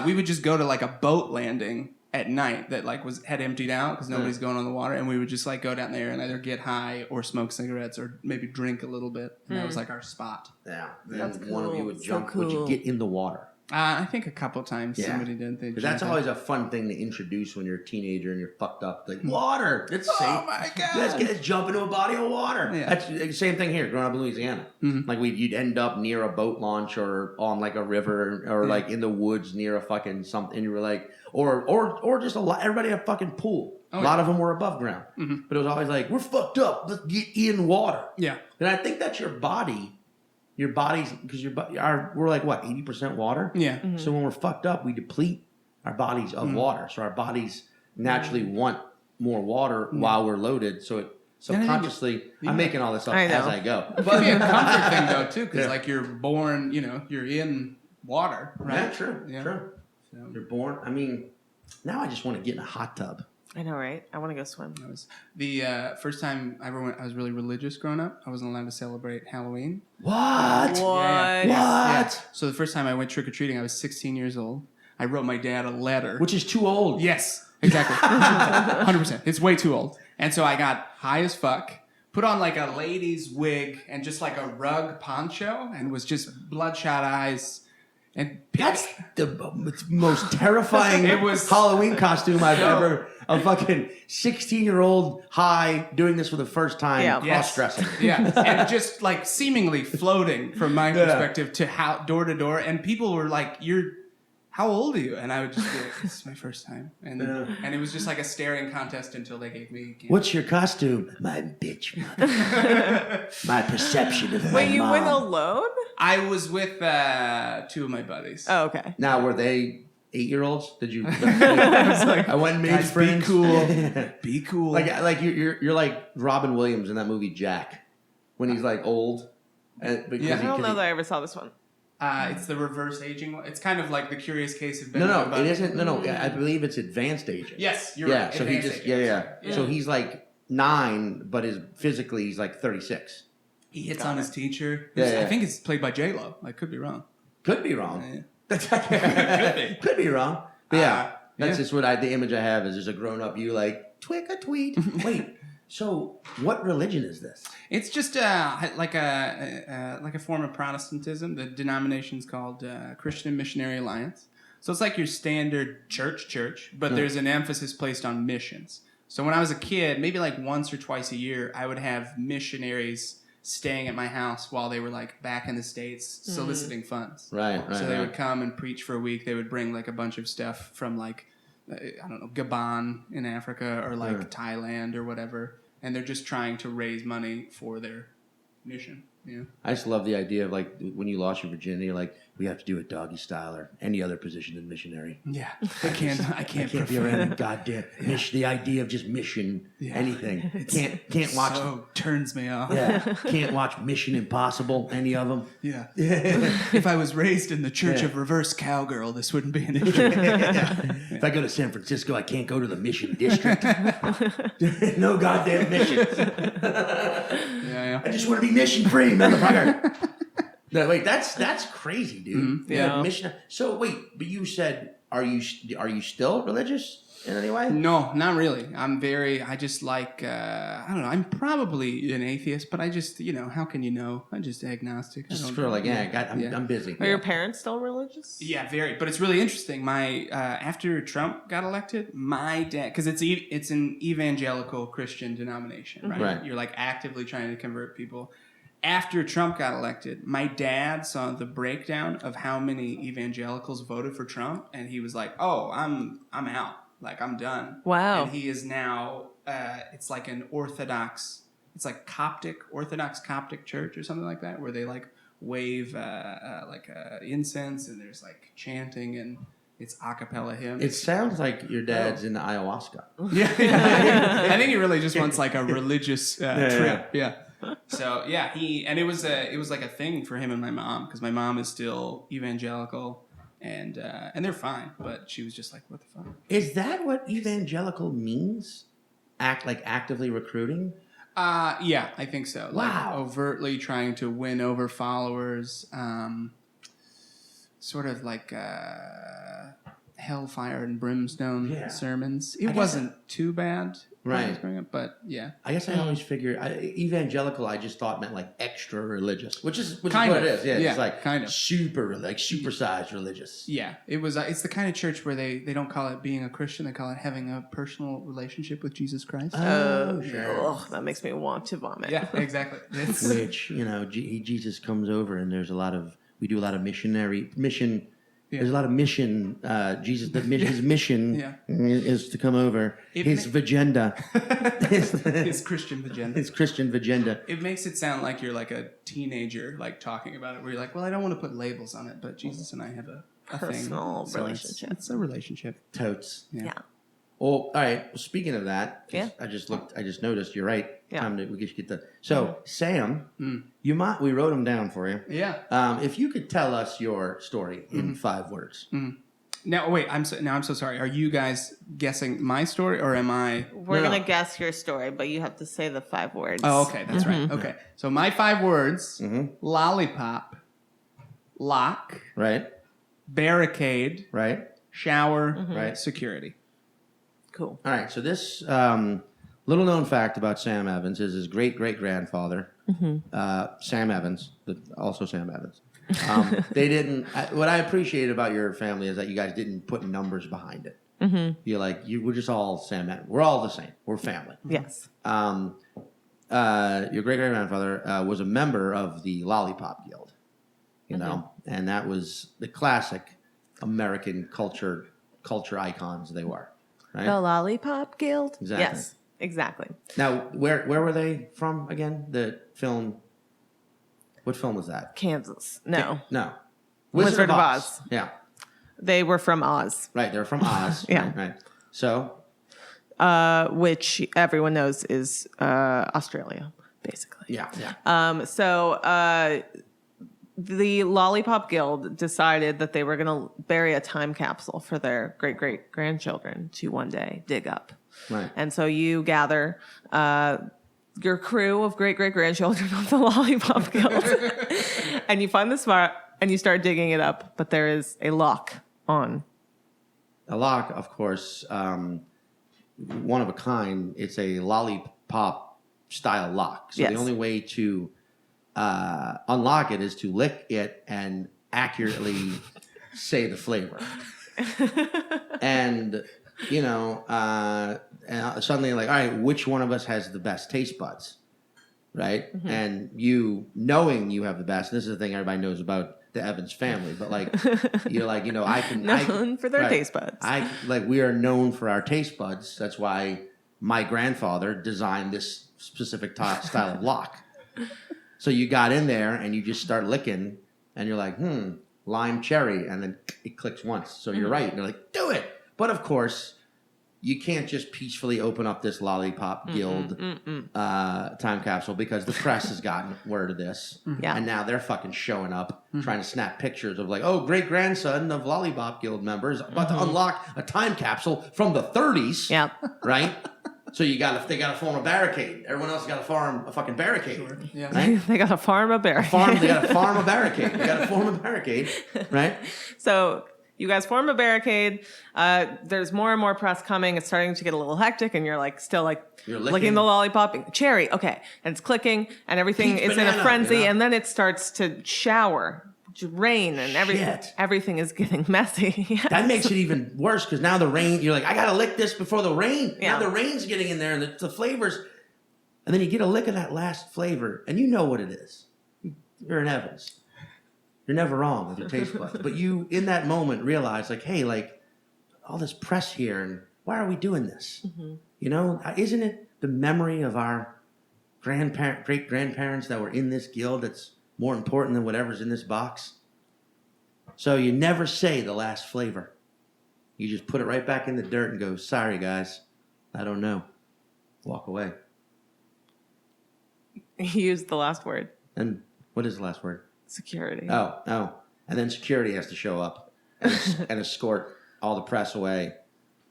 We would just go to like a boat landing at night that like had emptied out because nobody's going on the water, and we would just like go down there and either get high or smoke cigarettes or maybe drink a little bit. And that was like our spot. Yeah. That's Then one of you would So jump. Would you cool. get in the water? I think a couple times somebody did. Because that's always a fun thing to introduce when you're a teenager and you're fucked up. Like, water, it's safe. Oh my god! Let's jump into a body of water. Yeah. That's the same thing here. Growing up in Louisiana, like you'd end up near a boat launch or on like a river or like in the woods near a fucking something. And you were like, or just a lot. Everybody had a fucking pool. A lot of them were above ground, but it was always like, we're fucked up. Let's get in water. Yeah, and I think that's your body. Your body's, because we're like what, 80% water? Yeah. So when we're fucked up, we deplete our bodies of water. So our bodies naturally want more water while we're loaded. So subconsciously, I'm making all this up I know. as I go. But it'd be a comfort thing though too, because like you're born, you're in water, right? Yeah, true. So, You're born. I mean, now I just want to get in a hot tub. I know, right? I want to go swim. that was the first time I ever went. I was really religious growing up. I wasn't allowed to celebrate Halloween. What? Yeah. What? So the first time I went trick or treating, I was 16 years old. I wrote my dad a letter. Which is too old. Yes, exactly. 100%. It's way too old. And so I got high as fuck, put on like a lady's wig and just like a rug poncho, and was just bloodshot eyes. And That's the most terrifying Halloween costume I've ever. A fucking 16-year-old high doing this for the first time, Yeah. cross-dressing. Yeah, and just like seemingly floating from my perspective to door to door, and people were like, how old are you? And I would just be like, this is my first time. And it was just like a staring contest until they gave me candy. What's your costume? My bitch mother. My perception of my Wait, you mom. went alone? I was with 2 of my buddies. Oh, okay. Now, were they 8-year-olds? Did you? I was like, I went and made guys, friends. be cool. Be cool. Like you're like Robin Williams in that movie Jack, when he's like old. And because Yeah. I don't know that I ever saw this one. It's the reverse aging one. It's kind of like The Curious Case of No, Benjamin Button. it isn't. No. I believe it's advanced aging. Yes, you're right. So he Advanced just aging. yeah. So he's like 9, but physically he's like 36. He hits on his teacher. Yeah. I think it's played by J-Lo. I could be wrong. Could be wrong. Yeah. Could be wrong. But yeah, that's yeah. just the image I have is there's a grown up you like twick a tweet. Wait, so what religion is this? It's just like a form of Protestantism. The denomination's called Christian Missionary Alliance. So it's like your standard church, but there's an emphasis placed on missions. So when I was a kid, maybe like once or twice a year, I would have missionaries staying at my house while they were like back in the States soliciting funds. Right. So they would come and preach for a week. They would bring like a bunch of stuff from like, I don't know, Gabon in Africa or like Thailand or whatever. And they're just trying to raise money for their mission. Yeah. I just love the idea of like when you lost your virginity, like we have to do it doggy style or any other position than missionary. Yeah. I can't be around goddamn the idea of just mission anything. Can't watch. So turns me off. Yeah. Can't watch Mission Impossible. Any of them. Yeah. If I was raised in the Church of Reverse Cowgirl, this wouldn't be an issue. If I go to San Francisco, I can't go to the Mission District. No goddamn missions. Yeah. I just want to be mission free, motherfucker. No, wait, that's crazy, dude. Mm-hmm. Yeah. Mission. So wait, but you said, are you still religious in any way? No, not really. I just like, I don't know, I'm probably an atheist, but I just, how can you know? I'm just agnostic. Just for like, I'm busy. Are your parents still religious? Yeah, very. But it's really interesting. My after Trump got elected, my dad, because it's an evangelical Christian denomination, right? Right. You're like actively trying to convert people. After Trump got elected, my dad saw the breakdown of how many evangelicals voted for Trump, and he was like, "Oh, I'm out. Like I'm done." Wow. And he is now. It's like an Orthodox. It's like Orthodox Coptic church or something like that, where they like wave incense and there's like chanting and it's a cappella hymns. It sounds like your dad's into ayahuasca. Yeah. I think he really just wants like a religious trip. Yeah. So yeah, it was like a thing for him and my mom, because my mom is still evangelical and they're fine, but she was just like, what the fuck? Is that what evangelical means? Actively recruiting? Yeah, I think so. Wow. Like overtly trying to win over followers, sort of like hellfire and brimstone sermons. It wasn't too bad when I was growing up, but yeah. I guess I always figured evangelical. I just thought meant like extra religious, which is Kind what of. it is. Yeah, Yeah, it's like kind of. supersized religious. Yeah, it was. It's the kind of church where they don't call it being a Christian; they call it having a personal relationship with Jesus Christ. Sure. That makes me want to vomit. Yeah, exactly. Which Jesus comes over and we do a lot of mission. There's a lot of mission. Jesus, his mission is to come over. His vagenda. His Christian agenda. His Christian agenda. It makes it sound like you're like a teenager, like talking about it, where you're like, well, I don't want to put labels on it, but Jesus and I have a Personal thing. So relationship. It's a relationship. Totes. Yeah. Yeah. Well, all right. Well, speaking of that, 'cause Yeah. I just noticed. You're right. time to we should get the. So Sam, you might we wrote them down for you. Yeah. If you could tell us your story in 5 words. Now wait, I'm so sorry. Are you guys guessing my story or am I? We're No. gonna guess your story, but you have to say the 5 words. Oh, okay, that's right. Okay, so my 5 words: lollipop, lock, Right. barricade, Right. shower, Right. security. Cool. All right. So this little known fact about Sam Evans is his great great grandfather, Sam Evans, also Sam Evans. They didn't. What I appreciate about your family is that you guys didn't put numbers behind it. You're like we're just all Sam Evans. We're all the same. We're family. Yes. Your great great grandfather was a member of the Lollipop Guild, you know, and that was the classic American culture icons they were. Right? The Lollipop Guild? Exactly. Yes, exactly. Now, where were they from again? The film. What film was that? Kansas. No. No. Wizard of Oz. Yeah. They were from Oz. Right. They're from Oz. Yeah. Right. So. Which everyone knows is Australia, basically. Yeah. Yeah. So the Lollipop Guild decided that they were going to bury a time capsule for their great-great-grandchildren to one day dig up. Right. And so you gather your crew of great-great-grandchildren of the Lollipop Guild, and you find the spot, and you start digging it up, but there is a lock on. A lock, of course, one of a kind. It's a lollipop style lock. So the only way to unlock it is to lick it and accurately say the flavor. And you know, and suddenly like, all right, which one of us has the best taste buds, right? And you knowing you have the best. This is the thing everybody knows about the Evans family, but like you're like, you know, I can known for their right, taste buds. We are known for our taste buds. That's why my grandfather designed this specific style of lock. So you got in there and you just start licking, and you're like, lime cherry, and then it clicks once. So you're right. And you're like, do it. But of course, you can't just peacefully open up this Lollipop Guild time capsule because the press has gotten word of this. Yeah. And now they're fucking showing up trying to snap pictures of like, oh, great-grandson of Lollipop Guild members about to unlock a time capsule from the 30s. Yeah. Right? So they got to form a barricade. Everyone else got to form a fucking barricade. Sure. Yeah. Right? They got to farm a barricade. They got to farm a barricade. They got to form a barricade. Right? So you guys form a barricade. There's more and more press coming. It's starting to get a little hectic, and you're like still like You're licking the lollipop. Cherry, okay. And it's clicking, and everything Peach is in a banana, frenzy, you know? and then it starts to shower, rain, and everything is getting messy. Yes. That makes it even worse because now the rain, you're like, I got to lick this before the rain. Yeah. Now the rain's getting in there and the flavors. And then you get a lick of that last flavor and you know what it is. You're an Evans. You're never wrong with your taste buds. But you, in that moment, realize like, hey, like all this press here and why are we doing this? You know, isn't it the memory of our great-grandparents that were in this guild that's more important than whatever's in this box? So you never say the last flavor. You just put it right back in the dirt and go, sorry, guys, I don't know. Walk away. You used the last word. And what is the last word? Security. Oh. And then security has to show up and escort all the press away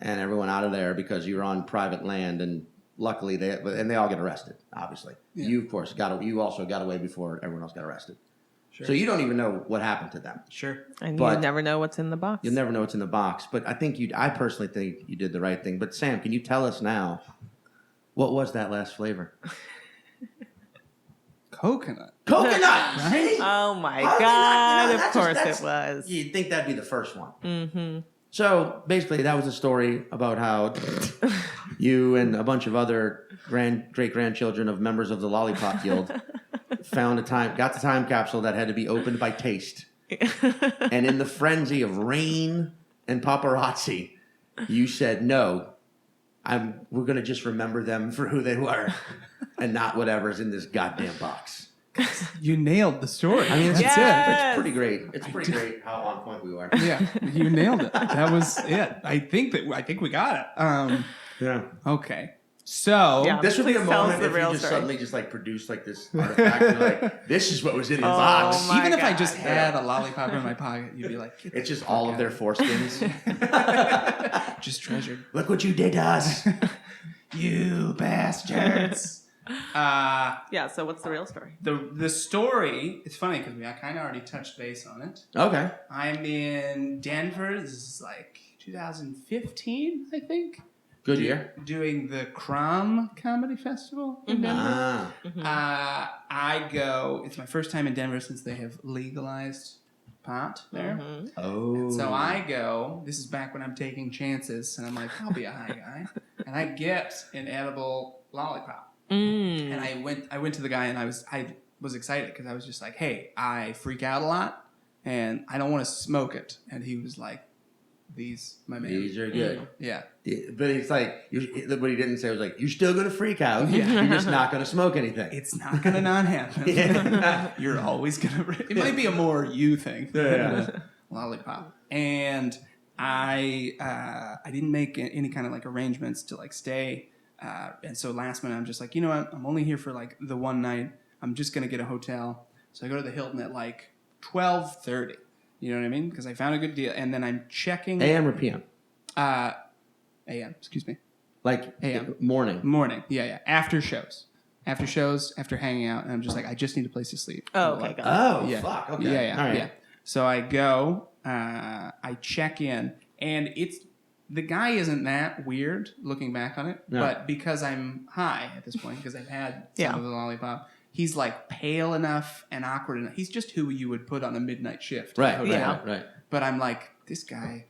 and everyone out of there because you're on private land. And luckily, they all get arrested, obviously. Yeah. You, of course, you also got away before everyone else got arrested. Sure. So you don't even know what happened to them. Sure. And you never know what's in the box. You'll never know what's in the box. But I personally think you did the right thing. But Sam, can you tell us now, what was that last flavor? Coconut. Right? Oh my God. Of course it was. You'd think that'd be the first one. So basically, that was a story about how you and a bunch of other great-grandchildren of members of the Lollipop Guild got the time capsule that had to be opened by taste. And in the frenzy of rain and paparazzi, you said, no, we're going to just remember them for who they were and not whatever's in this goddamn box. You nailed the story. I mean, that's it. It's pretty great. It's pretty great how on point we were. Yeah, you nailed it. That was it. I think we got it. Yeah. Okay. So Yeah. This would be a Please tell us moment the if you real just story. suddenly just like produce like this artifact. You're like, this is what was in his box. my even if I God. just had a lollipop in my pocket, you'd be like, "Get It's the just fuck all of out their here." foreskins. Just treasured. Look what you did to us. You bastards. Yeah. So what's the real story? The story, it's funny because I kind of already touched base on it. Okay. I'm in Denver. This is like 2015, I think. Good year. Doing the Crom Comedy Festival in Denver. I go, it's my first time in Denver since they have legalized pot there. Oh. So I go, this is back when I'm taking chances, and I'm like, I'll be a high guy. And I get an edible lollipop. And I went to the guy, and I was excited because I was just like, hey, I freak out a lot, and I don't want to smoke it. And he was like, these, my man. These are good. Yeah. But it's like, what he didn't say was like, you're still going to freak out. Yeah. You're just not going to smoke anything. It's not going to not happen. Yeah. You're always going to... It might be a more you thing than a lollipop. And I didn't make any kind of like arrangements to like stay. And so last minute, I'm just like, you know what? I'm only here for like the one night. I'm just going to get a hotel. So I go to the Hilton at like 12:30. You know what I mean? Because I found a good deal. And then I'm checking... AM or PM? AM, excuse me. Like AM. Morning. Morning. Yeah. After shows, after hanging out. And I'm just like, I just need a place to sleep. Oh, okay. Got it. Oh, Yeah. fuck. Okay. Yeah. All right. Yeah. So I go, I check in, and the guy isn't that weird looking back on it, No. but because I'm high at this point, because I've had some Yeah. of the lollipop, he's like pale enough and awkward enough. He's just who you would put on a midnight shift. Right. Hotel. Right. But I'm like, this guy,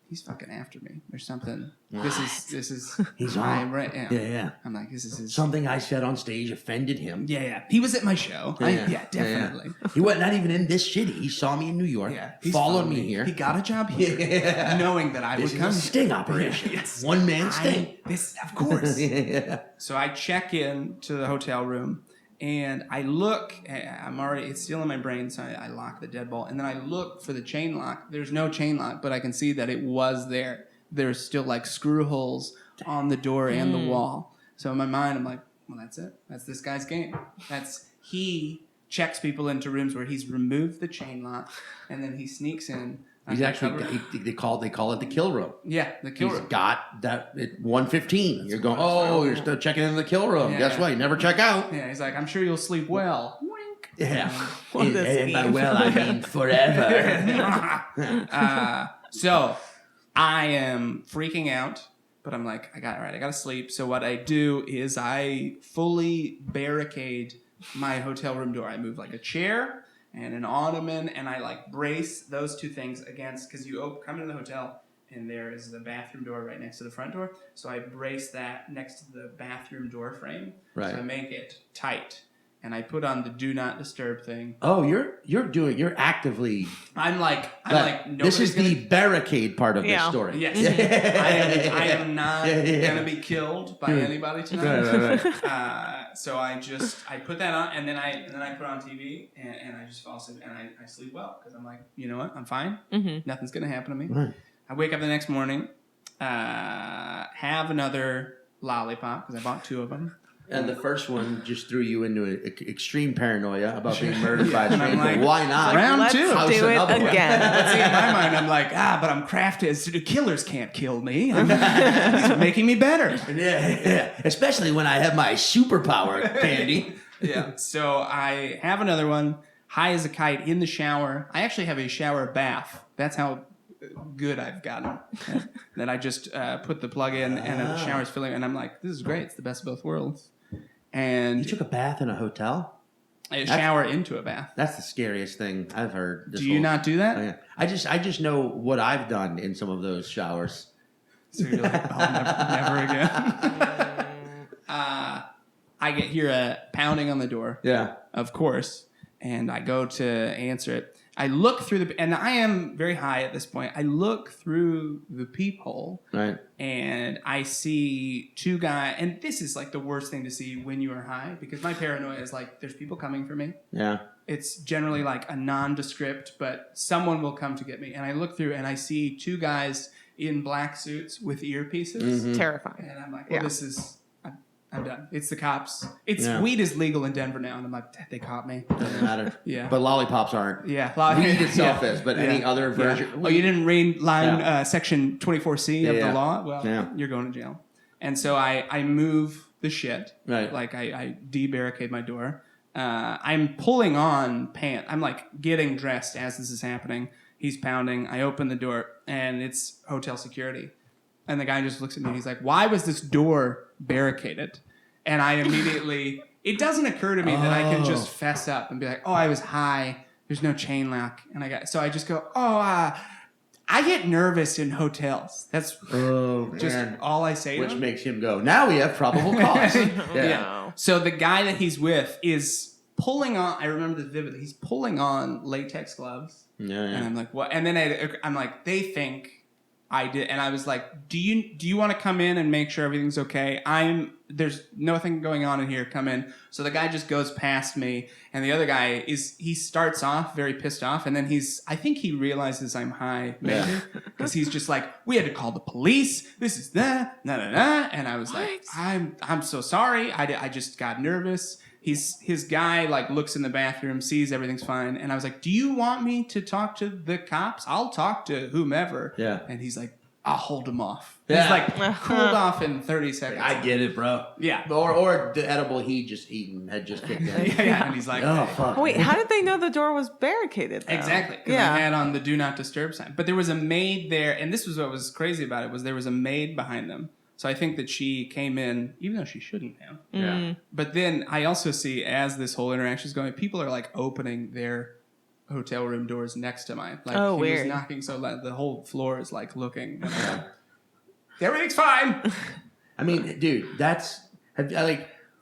he's fucking after me or something. This is He's I'm on. right. Yeah. Yeah. I'm like, this is his. Something I said on stage offended him. Yeah. He was at my show. Yeah. Definitely. He was not even in this city. He saw me in New York. Yeah, Followed me here. He got a job here, Yeah. knowing that I This would is come. a sting operation. Yes. One man sting. Of course. Yeah. So I check in to the hotel room, and I look. It's still in my brain, so I lock the deadbolt, and then I look for the chain lock. There's no chain lock, but I can see that it was there. There's still like screw holes on the door and the wall. So in my mind, I'm like, well, that's it. That's this guy's game. He checks people into rooms where he's removed the chain lock, and then he sneaks in. He's actually they call it the kill room. Yeah, the kill He's room. got that at 1:15. You're going, right. you're still checking in the kill room. Yeah, Guess yeah. what? You never check out. Yeah, he's like, I'm sure you'll sleep well. Wink. Yeah. What a And by scheme. well, I mean forever. So I am freaking out, but I'm like, I gotta sleep. So what I do is I fully barricade my hotel room door. I move like a chair and an ottoman, and I like brace those two things against, because you come into the hotel and there is the bathroom door right next to the front door. So I brace that next to the bathroom door frame. Right. So I make it tight, and I put on the do not disturb thing. Oh, you're actively. I'm like, this is nobody's the barricade part of this Yeah. story. Yes, Yeah. I am not Yeah. gonna be killed by anybody tonight. Right. So I put that on, and then I put on TV, and I just fall asleep, and I sleep well, because I'm like, you know what, I'm fine. Nothing's gonna happen to me. Right. I wake up the next morning, have another lollipop, because I bought 2 of them. And the first one just threw you into extreme paranoia about being murdered by a And I'm stranger. like, Why not? round Let's 2. House do it another one. again. But see, in my mind, I'm like, but I'm crafted. The killers can't kill me. He's making me better. Yeah. Especially when I have my superpower, Candy. Yeah. So I have another one, high as a kite, in the shower. I actually have a shower bath. That's how good I've gotten. Then I just put the plug in, and the shower's filling, and I'm like, this is great. It's the best of both worlds. And You took a bath in a hotel? I shower into a bath. That's the scariest thing I've heard. Do you not do that? Oh, yeah. I just know what I've done in some of those showers. So you're like, oh, never again. I hear a pounding on the door. Yeah. Of course. And I go to answer it. I look through and I am very high at this point. I look through the peephole, Right. and I see 2 guys. And this is like the worst thing to see when you are high, because my paranoia is like, there's people coming for me. Yeah. It's generally like a nondescript, but someone will come to get me. And I look through and I see 2 guys in black suits with earpieces. Mhm. Terrifying. And I'm like, well, Yeah. this is, I'm done. It's the cops. Yeah. Weed is legal in Denver now, and I'm like, they caught me. Doesn't matter. Yeah. But lollipops aren't. Yeah. Weed itself is, but any other version. Oh, you didn't read section 24C of the law? Well, you're going to jail. And so I move the shit. Right. Like I de-barricade my door. I'm pulling on pants. I'm like getting dressed as this is happening. He's pounding. I open the door, and it's hotel security. And the guy just looks at me and he's like, why was this door barricaded? And I immediately, it doesn't occur to me that I can just fess up and be like, oh, I was high. There's no chain lock. And so I just go, I get nervous in hotels. That's just all I say. Which makes him go, now we have probable cause. Yeah. So the guy that he's with is pulling on, I remember this vividly, he's pulling on latex gloves. Yeah. And I'm like, what? And then I'm like, they think I did. And I was like, do you want to come in and make sure everything's okay? There's nothing going on in here. Come in. So the guy just goes past me. And the other guy he starts off very pissed off. And then I think he realizes I'm high, maybe. Because he's just like, we had to call the police. This is that, And I was like, I'm so sorry. I just got nervous. His guy like looks in the bathroom, sees everything's fine, and I was like, "Do you want me to talk to the cops? I'll talk to whomever." Yeah. And he's like, "I'll hold him off." Yeah. He's like cooled off in 30 seconds. I get it, bro. Yeah. Or the edible he just eaten had just kicked in. Yeah. And he's like, oh fuck. Wait, how did they know the door was barricaded? Though? Exactly. Because I had on the do not disturb sign. But there was a maid there, and this was what was crazy about it was there was a maid behind them. So I think that she came in, even though she shouldn't have. Yeah. But then I also see, as this whole interaction is going, people are like opening their hotel room doors next to mine. Like, he weird. was knocking so loud, the whole floor is like looking. And I'm like, everything's fine. I mean, dude,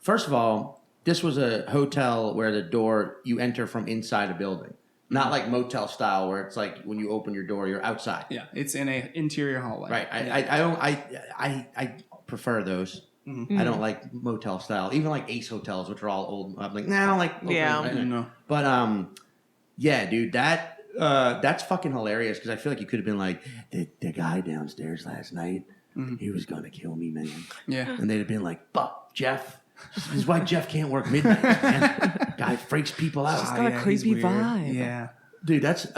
first of all, this was a hotel where the door, you enter from inside a building. Not like motel style where it's like when you open your door, you're outside. Yeah, it's in a interior hallway. Right. I prefer those. Mm-hmm. I don't like motel style. Even like Ace hotels, which are all old. I'm like, nah, I don't like. No. But yeah, dude, that's fucking hilarious because I feel like you could have been like the guy downstairs last night. Mm-hmm. He was gonna kill me, man. Yeah. And they'd have been like, fuck, Jeff. This is why Jeff can't work midnight, man. Guy freaks people out. It's got a creepy vibe. Yeah. Dude, that's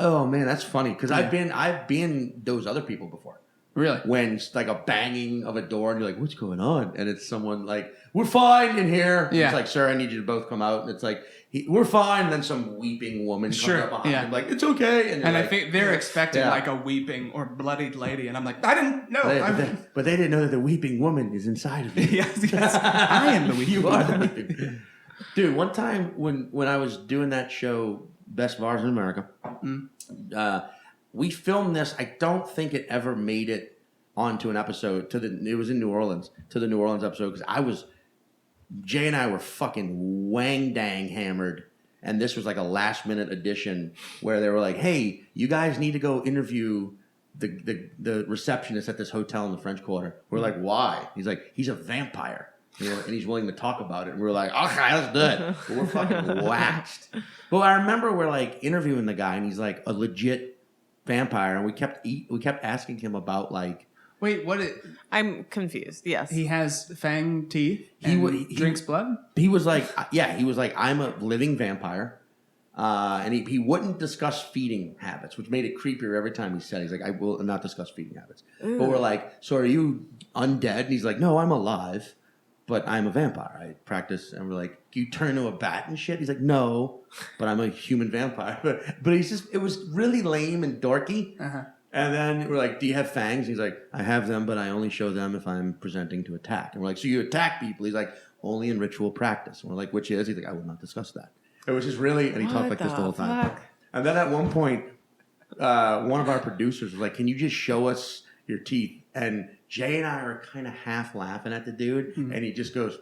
funny because I've been those other people before. Really? When it's like a banging of a door and you're like, what's going on? And it's someone like, we're fine in here. Yeah. It's like, sir, I need you to both come out. And it's like, we're fine. And then some weeping woman comes up behind him like, it's okay. And I think they're expecting like a weeping or bloodied lady. And I'm like, I didn't know. But they didn't know that the weeping woman is inside of you. yes. I am the weeping You are the weeping. Dude, one time when I was doing that show, Best Bars in America, we filmed this. I don't think it ever made it onto an episode. It was in New Orleans, to the New Orleans episode, because Jay and I were fucking wang dang hammered, and this was like a last minute addition where they were like, "Hey, you guys need to go interview the receptionist at this hotel in the French Quarter." We're like, "Why?" He's like, "He's a vampire." You know, and he's willing to talk about it. And we're like, okay, let's do it. But we're fucking waxed. But I remember we're like interviewing the guy, and he's like a legit vampire. And we kept asking him about like, wait, I'm confused. Yes, he has fang teeth. He drinks blood. He was like, he was like, I'm a living vampire. And he wouldn't discuss feeding habits, which made it creepier every time he said. He's like, I will not discuss feeding habits. Ooh. But we're like, so are you undead? And he's like, no, I'm alive. But I'm a vampire. I practice, and we're like, "Do you turn into a bat and shit?" He's like, "No, but I'm a human vampire." But it was really lame and dorky. Uh-huh. And then we're like, "Do you have fangs?" He's like, "I have them, but I only show them if I'm presenting to attack." And we're like, "So you attack people?" He's like, "Only in ritual practice." And we're like, "Which is?" He's like, "I will not discuss that." It was just really, and he talked like this the whole time. And then at one point, one of our producers was like, "Can you just show us your teeth?" And Jay and I are kind of half laughing at the dude, and he just goes,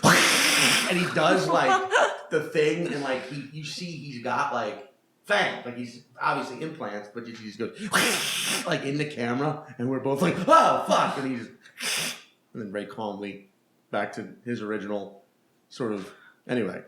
and he does like the thing, and like you see he's got like fangs, like he's obviously implants, but he just goes like in the camera, and we're both like, oh fuck, and then very calmly back to his original sort of. Anyway,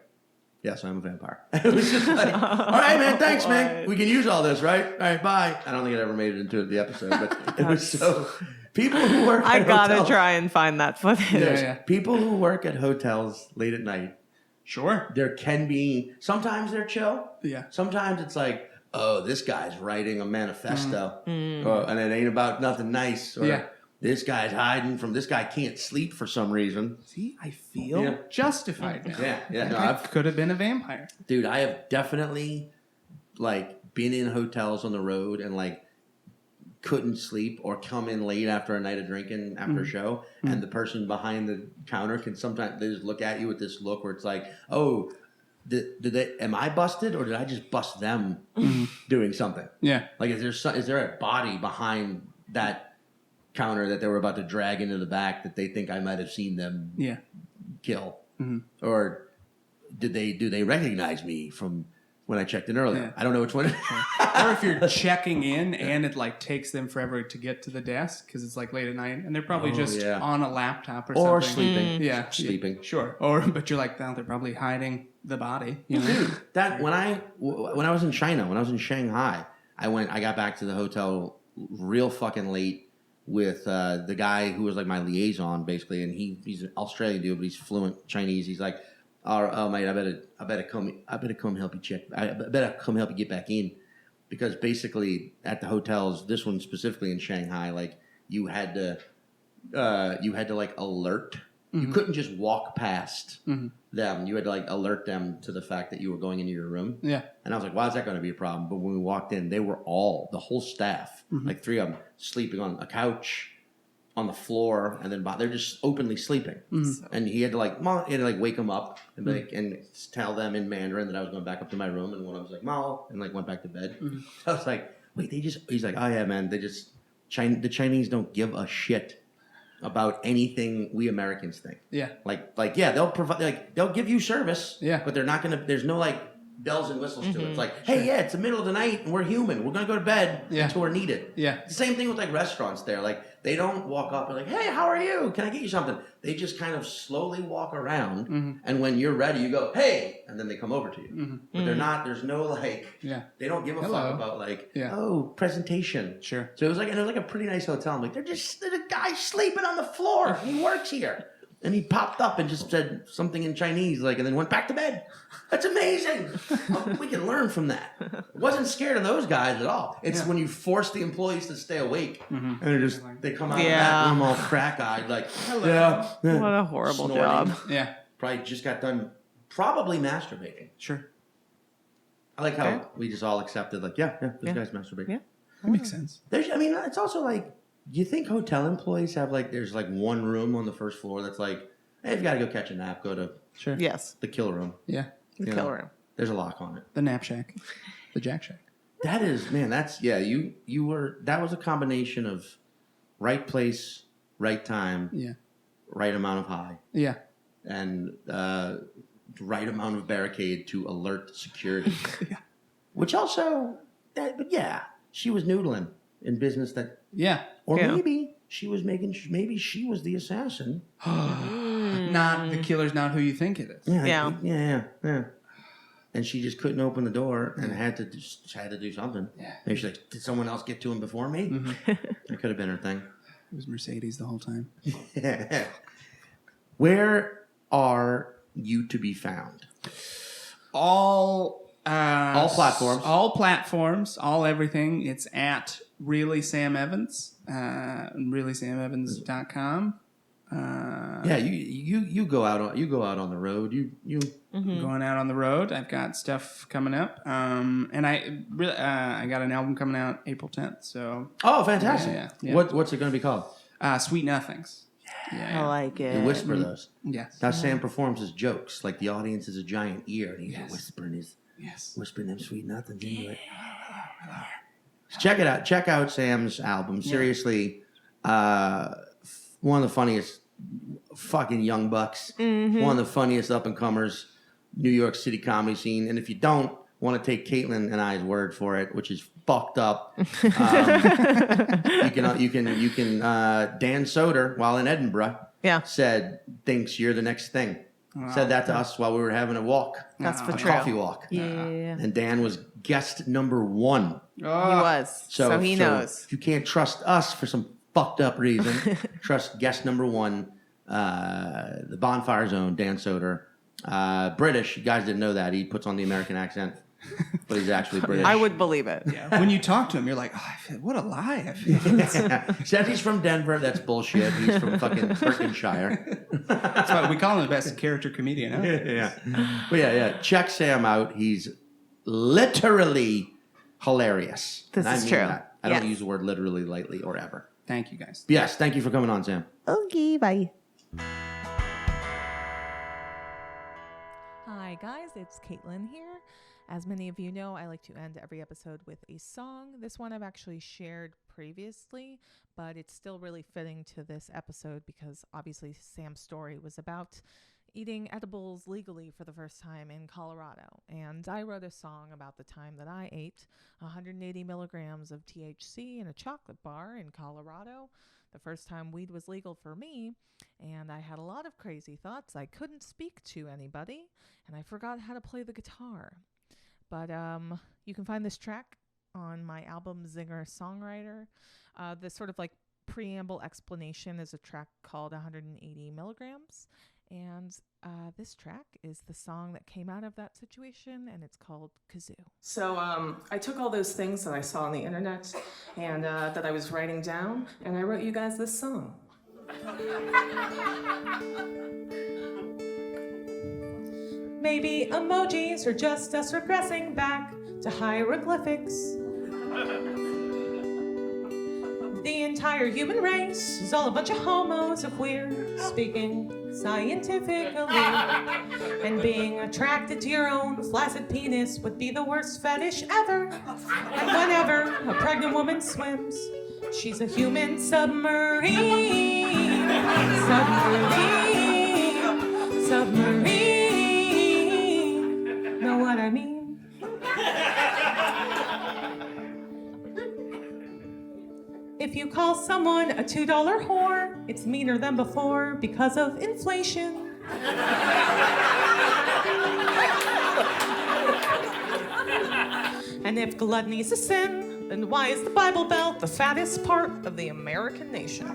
Yes, I'm a vampire. It was just like, all right, man, thanks, man. We can use all this, right? All right, bye. I don't think it ever made it into the episode, but it was so. People who work I at gotta hotels, try and find that footage. Yeah. people who work at hotels late at night, Sure. there can be, sometimes they're chill. Yeah. Sometimes it's like, oh, this guy's writing a manifesto, and it ain't about nothing nice. Or this guy's hiding from, this guy can't sleep for some reason. See, I feel justified now. Yeah. No, I I could have been a vampire. dude, I have definitely like been in hotels on the road and like couldn't sleep or come in late after a night of drinking after a show, and the person behind the counter can sometimes they just look at you with this look where it's like, oh, did they? Am I busted or did I just bust them doing something? Yeah. Like, is there a body behind that counter that they were about to drag into the back that they think I might have seen them kill, or do they recognize me from when I checked in earlier? I don't know which one. Or if you're checking in and it like takes them forever to get to the desk because it's like late at night and they're probably just on a laptop or something. Sleeping. Yeah, Sleeping. Sure. But you're like, oh, they're probably hiding the body. You know? Dude, that when I was in China, when I was in Shanghai, I got back to the hotel real fucking late with the guy who was like my liaison basically, and he's an Australian dude, but he's fluent Chinese. He's like, oh mate, I better come help you check. I better come help you get back in, because basically at the hotels, this one specifically in Shanghai, like you had to like alert. You couldn't just walk past them. You had to like alert them to the fact that you were going into your room. Yeah. And I was like, why is that going to be a problem? But when we walked in, they were the whole staff, like 3 of them, sleeping on a couch, on the floor, and then they're just openly sleeping. And he had to like wake them up and be like, and tell them in Mandarin that I was going back up to my room. And when I was like, Mao, and like went back to bed. I was like, wait, he's like, oh yeah, man, the Chinese don't give a shit about anything we Americans think. Yeah. Like yeah, they'll provide, like they'll give you service. Yeah. But they're not gonna. There's no like bells and whistles to it. It's like, hey, yeah, it's the middle of the night and we're human. We're gonna go to bed until we're needed. Yeah. It's the same thing with like restaurants there. Like they don't walk up and like, hey, how are you? Can I get you something? They just kind of slowly walk around, and when you're ready, you go, hey, and then they come over to you. But they're not. There's no like. Yeah. They don't give a fuck about like, oh, presentation. Sure. So it was like a pretty nice hotel. I'm like, there's a guy sleeping on the floor. He works here. And he popped up and just said something in Chinese, like, and then went back to bed. That's amazing. We can learn from that. Wasn't scared of those guys at all. It's when you force the employees to stay awake, and they come out of that room all crack-eyed, like, hello. Yeah. What a horrible snorting. job. Yeah. Probably just got done probably masturbating. Sure. I like how we just all accepted, like, this guy's masturbating. Yeah. That makes sense. It's also like, do you think hotel employees have like, there's like one room on the first floor that's like, hey, if you got to go catch a nap, go to the kill room. Yeah. The kill room. There's a lock on it. The nap shack. The jack shack. That is, man, that was a combination of right place, right time, right amount of high. Yeah. And right amount of barricade to alert security. Which also, she was noodling in business that... Yeah. Or maybe she was maybe she was the assassin. Not the killer's not who you think it is. Yeah. And she just couldn't open the door and had to do something. Yeah. Maybe she's like, did someone else get to him before me? That could have been her thing. It was Mercedes the whole time. Where are you to be found? All platforms. All platforms. All everything. It's at Really Sam Evans. ReallySamEvans.com. You go out on the road. You going out on the road. I've got stuff coming up. And I got an album coming out April 10th. So fantastic. Yeah. What's it going to be called? Sweet Nothings. Yeah. I like it. You whisper those. Yes. Now Sam performs his jokes like the audience is a giant ear, and he's whispering them sweet nothings into it. Check it out. Check out Sam's album. Seriously, one of the funniest fucking young bucks. One of the funniest up and comers, New York City comedy scene. And if you don't want to take Caitlin and I's word for it, which is fucked up, you can Dan Soder, while in Edinburgh, thinks you're the next thing. said that to us while we were having a walk. That's for a true. coffee walk. Yeah. And Dan was guest number 1. He was. So he knows. If you can't trust us for some fucked up reason, trust guest number 1, the Bonfire Zone, Dan Soder. British. You guys didn't know that. He puts on the American accent, but he's actually British. I would believe it. Yeah. When you talk to him, you're like, what a lie. I feel. Says he's from Denver. That's bullshit. He's from fucking Berkshire. That's why we call him the best character comedian. Huh? Yeah. But yeah. Check Sam out. He's literally hilarious. This And I is mean true. that. I don't Yes. use the word literally lightly or ever. Thank you, guys. Yes. Thank you for coming on, Sam. Okay, bye. Hi guys, it's Caitlin here. As many of you know, I like to end every episode with a song. This one I've actually shared previously, but it's still really fitting to this episode because obviously Sam's story was about eating edibles legally for the first time in Colorado. And I wrote a song about the time that I ate 180 milligrams of THC in a chocolate bar in Colorado. The first time weed was legal for me, and I had a lot of crazy thoughts. I couldn't speak to anybody, and I forgot how to play the guitar. But you can find this track on my album Zinger Songwriter. The sort of like preamble explanation is a track called 180 milligrams, and this track is the song that came out of that situation, and it's called Kazoo. So I took all those things that I saw on the internet and that I was writing down, and I wrote you guys this song. Maybe emojis are just us regressing back to hieroglyphics. The entire human race is all a bunch of homos if we're speaking scientifically. And being attracted to your own flaccid penis would be the worst fetish ever. And whenever a pregnant woman swims, she's a human submarine. Submarine. Know what I mean? If you call someone a $2 whore, it's meaner than before because of inflation. And if gluttony's a sin, then why is the Bible Belt the fattest part of the American nation?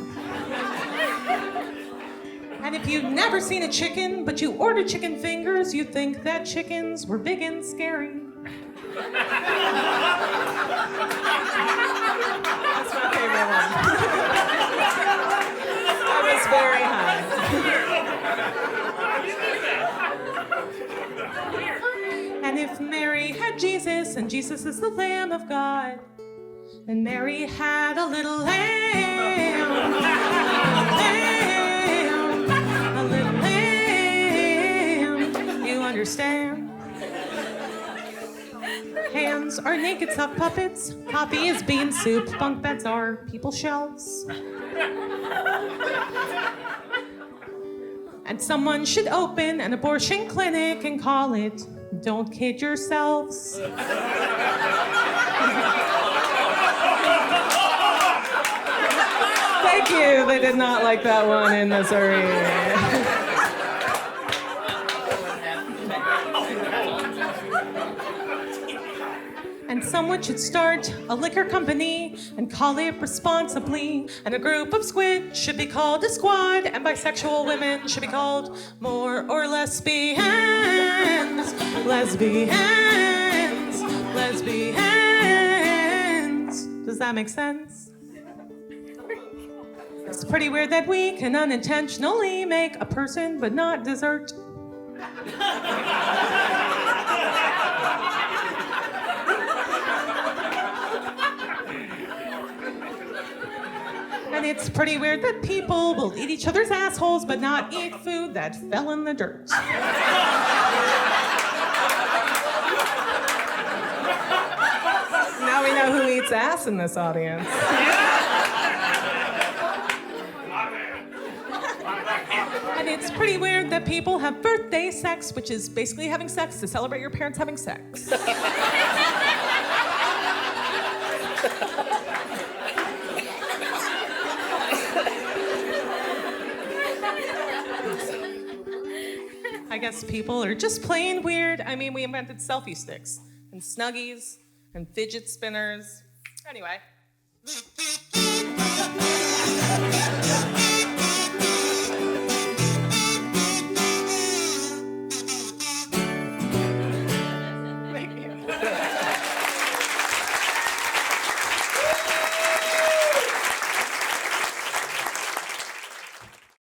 And if you've never seen a chicken, but you ordered chicken fingers, you'd think that chickens were big and scary. That's my favorite one. I was very high. And if Mary had Jesus, and Jesus is the Lamb of God, and Mary had a little lamb, a little lamb, you understand? Hands are naked sock puppets, coffee is bean soup, bunk beds are people's shelves. And someone should open an abortion clinic and call it Don't Kid Yourselves. Thank you. They did not like that one in Missouri. And someone should start a liquor company and call it responsibly. And a group of squid should be called a squad. And bisexual women should be called more or lesbians. Lesbians. Lesbians. Does that make sense? It's pretty weird that we can unintentionally make a person but not dessert. And it's pretty weird that people will eat each other's assholes but not eat food that fell in the dirt. Now we know who eats ass in this audience. And it's pretty weird that people have birthday sex, which is basically having sex to celebrate your parents having sex. I guess people are just plain weird. I mean, we invented selfie sticks and Snuggies and fidget spinners. Anyway. Thank you.